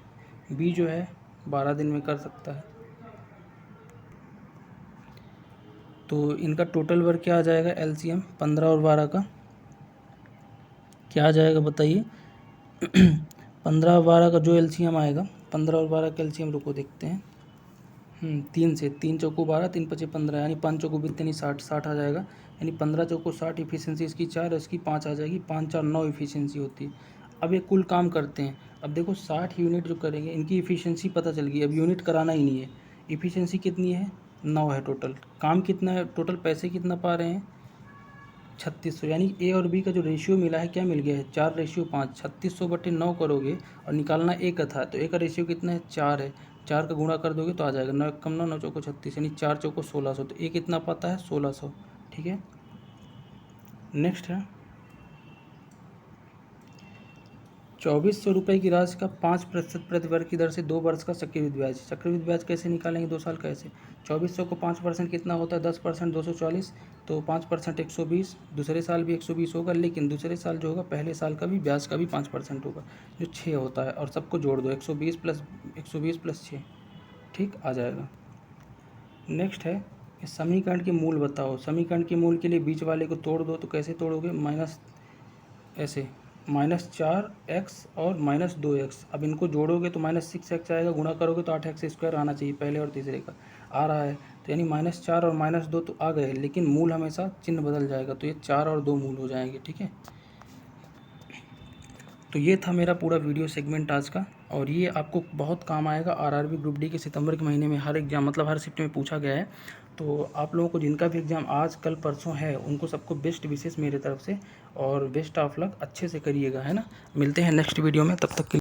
बी जो है 12 दिन में कर सकता है, तो इनका टोटल वर्क क्या आ जाएगा? एलसीएम 15 और 12 का क्या आ जाएगा बताइए? 15 और 12 का जो एलसीएम आएगा, 15 और 12 का एलसीएम रुको देखते हैं। 3 से 3 चौको 12, 3 पचे 15, यानी 5 चौको बीतनी 60 आ जाएगा। यानी 15 चौको 60 इफिशियंसी इसकी 4 और इसकी 5 आ जाएगी। 5 4 9 इफिशियंसी होती है। अब ये कुल काम करते हैं। अब देखो 60 यूनिट जो करेंगे इनकी इफिशियंसी पता चल गई। अब यूनिट कराना ही नहीं है। इफिशियंसी कितनी है? 9 है टोटल। काम कितना है टोटल? पैसे कितना पा रहे हैं? 3600। यानी ए और बी का जो रेशियो मिला है क्या मिल गया है? 4:5। 3600/9 करोगे और निकालना ए का था, तो ए का रेशियो कितना है? 4 है। 4 का गुणा कर दोगे तो आ जाएगा 9 कम 9 9 चौको 36, यानी 4 चौको 1600, तो ए कितना पाता है? 1600। ठीक है, नेक्स्ट है 2400 रुपये की राशि का 5% प्रतिवर्ष की दर से 2 वर्ष का चक्रवृद्धि ब्याज। चक्रवृद्धि ब्याज कैसे निकालेंगे? 2 साल कैसे? 2400 को 5% कितना होता है? 10% 240, तो 5% 120। दूसरे साल भी 120 होगा, लेकिन दूसरे साल जो होगा पहले साल का भी ब्याज का भी 5% होगा, जो 6 होता है। और सबको जोड़ दो, 120 प्लस 6, ठीक आ जाएगा। नेक्स्ट है इस समीकरण के मूल बताओ। समीकरण के मूल के लिए बीच वाले को तोड़ दो, तो कैसे तोड़ोगे? ऐसे -4x और -2x। अब इनको जोड़ोगे तो -6x आएगा, गुणा करोगे तो 8x² आना चाहिए पहले और तीसरे का, आ रहा है। तो यानी -4 और -2 तो आ गए, लेकिन मूल हमेशा चिन्ह बदल जाएगा, तो ये 4 और 2 मूल हो जाएंगे। ठीक है, तो ये था मेरा पूरा वीडियो सेगमेंट आज का, और ये आपको बहुत काम आएगा। आरआरबी ग्रुप डी के सितंबर के महीने में हर एग्जाम मतलब हर शिफ्ट में पूछा गया है। तो आप लोगों को जिनका भी एग्ज़ाम आज कल परसों है उनको सबको बेस्ट विशेष मेरे तरफ से, और बेस्ट ऑफ लक। अच्छे से करिएगा, है ना। मिलते हैं नेक्स्ट वीडियो में, तब तक के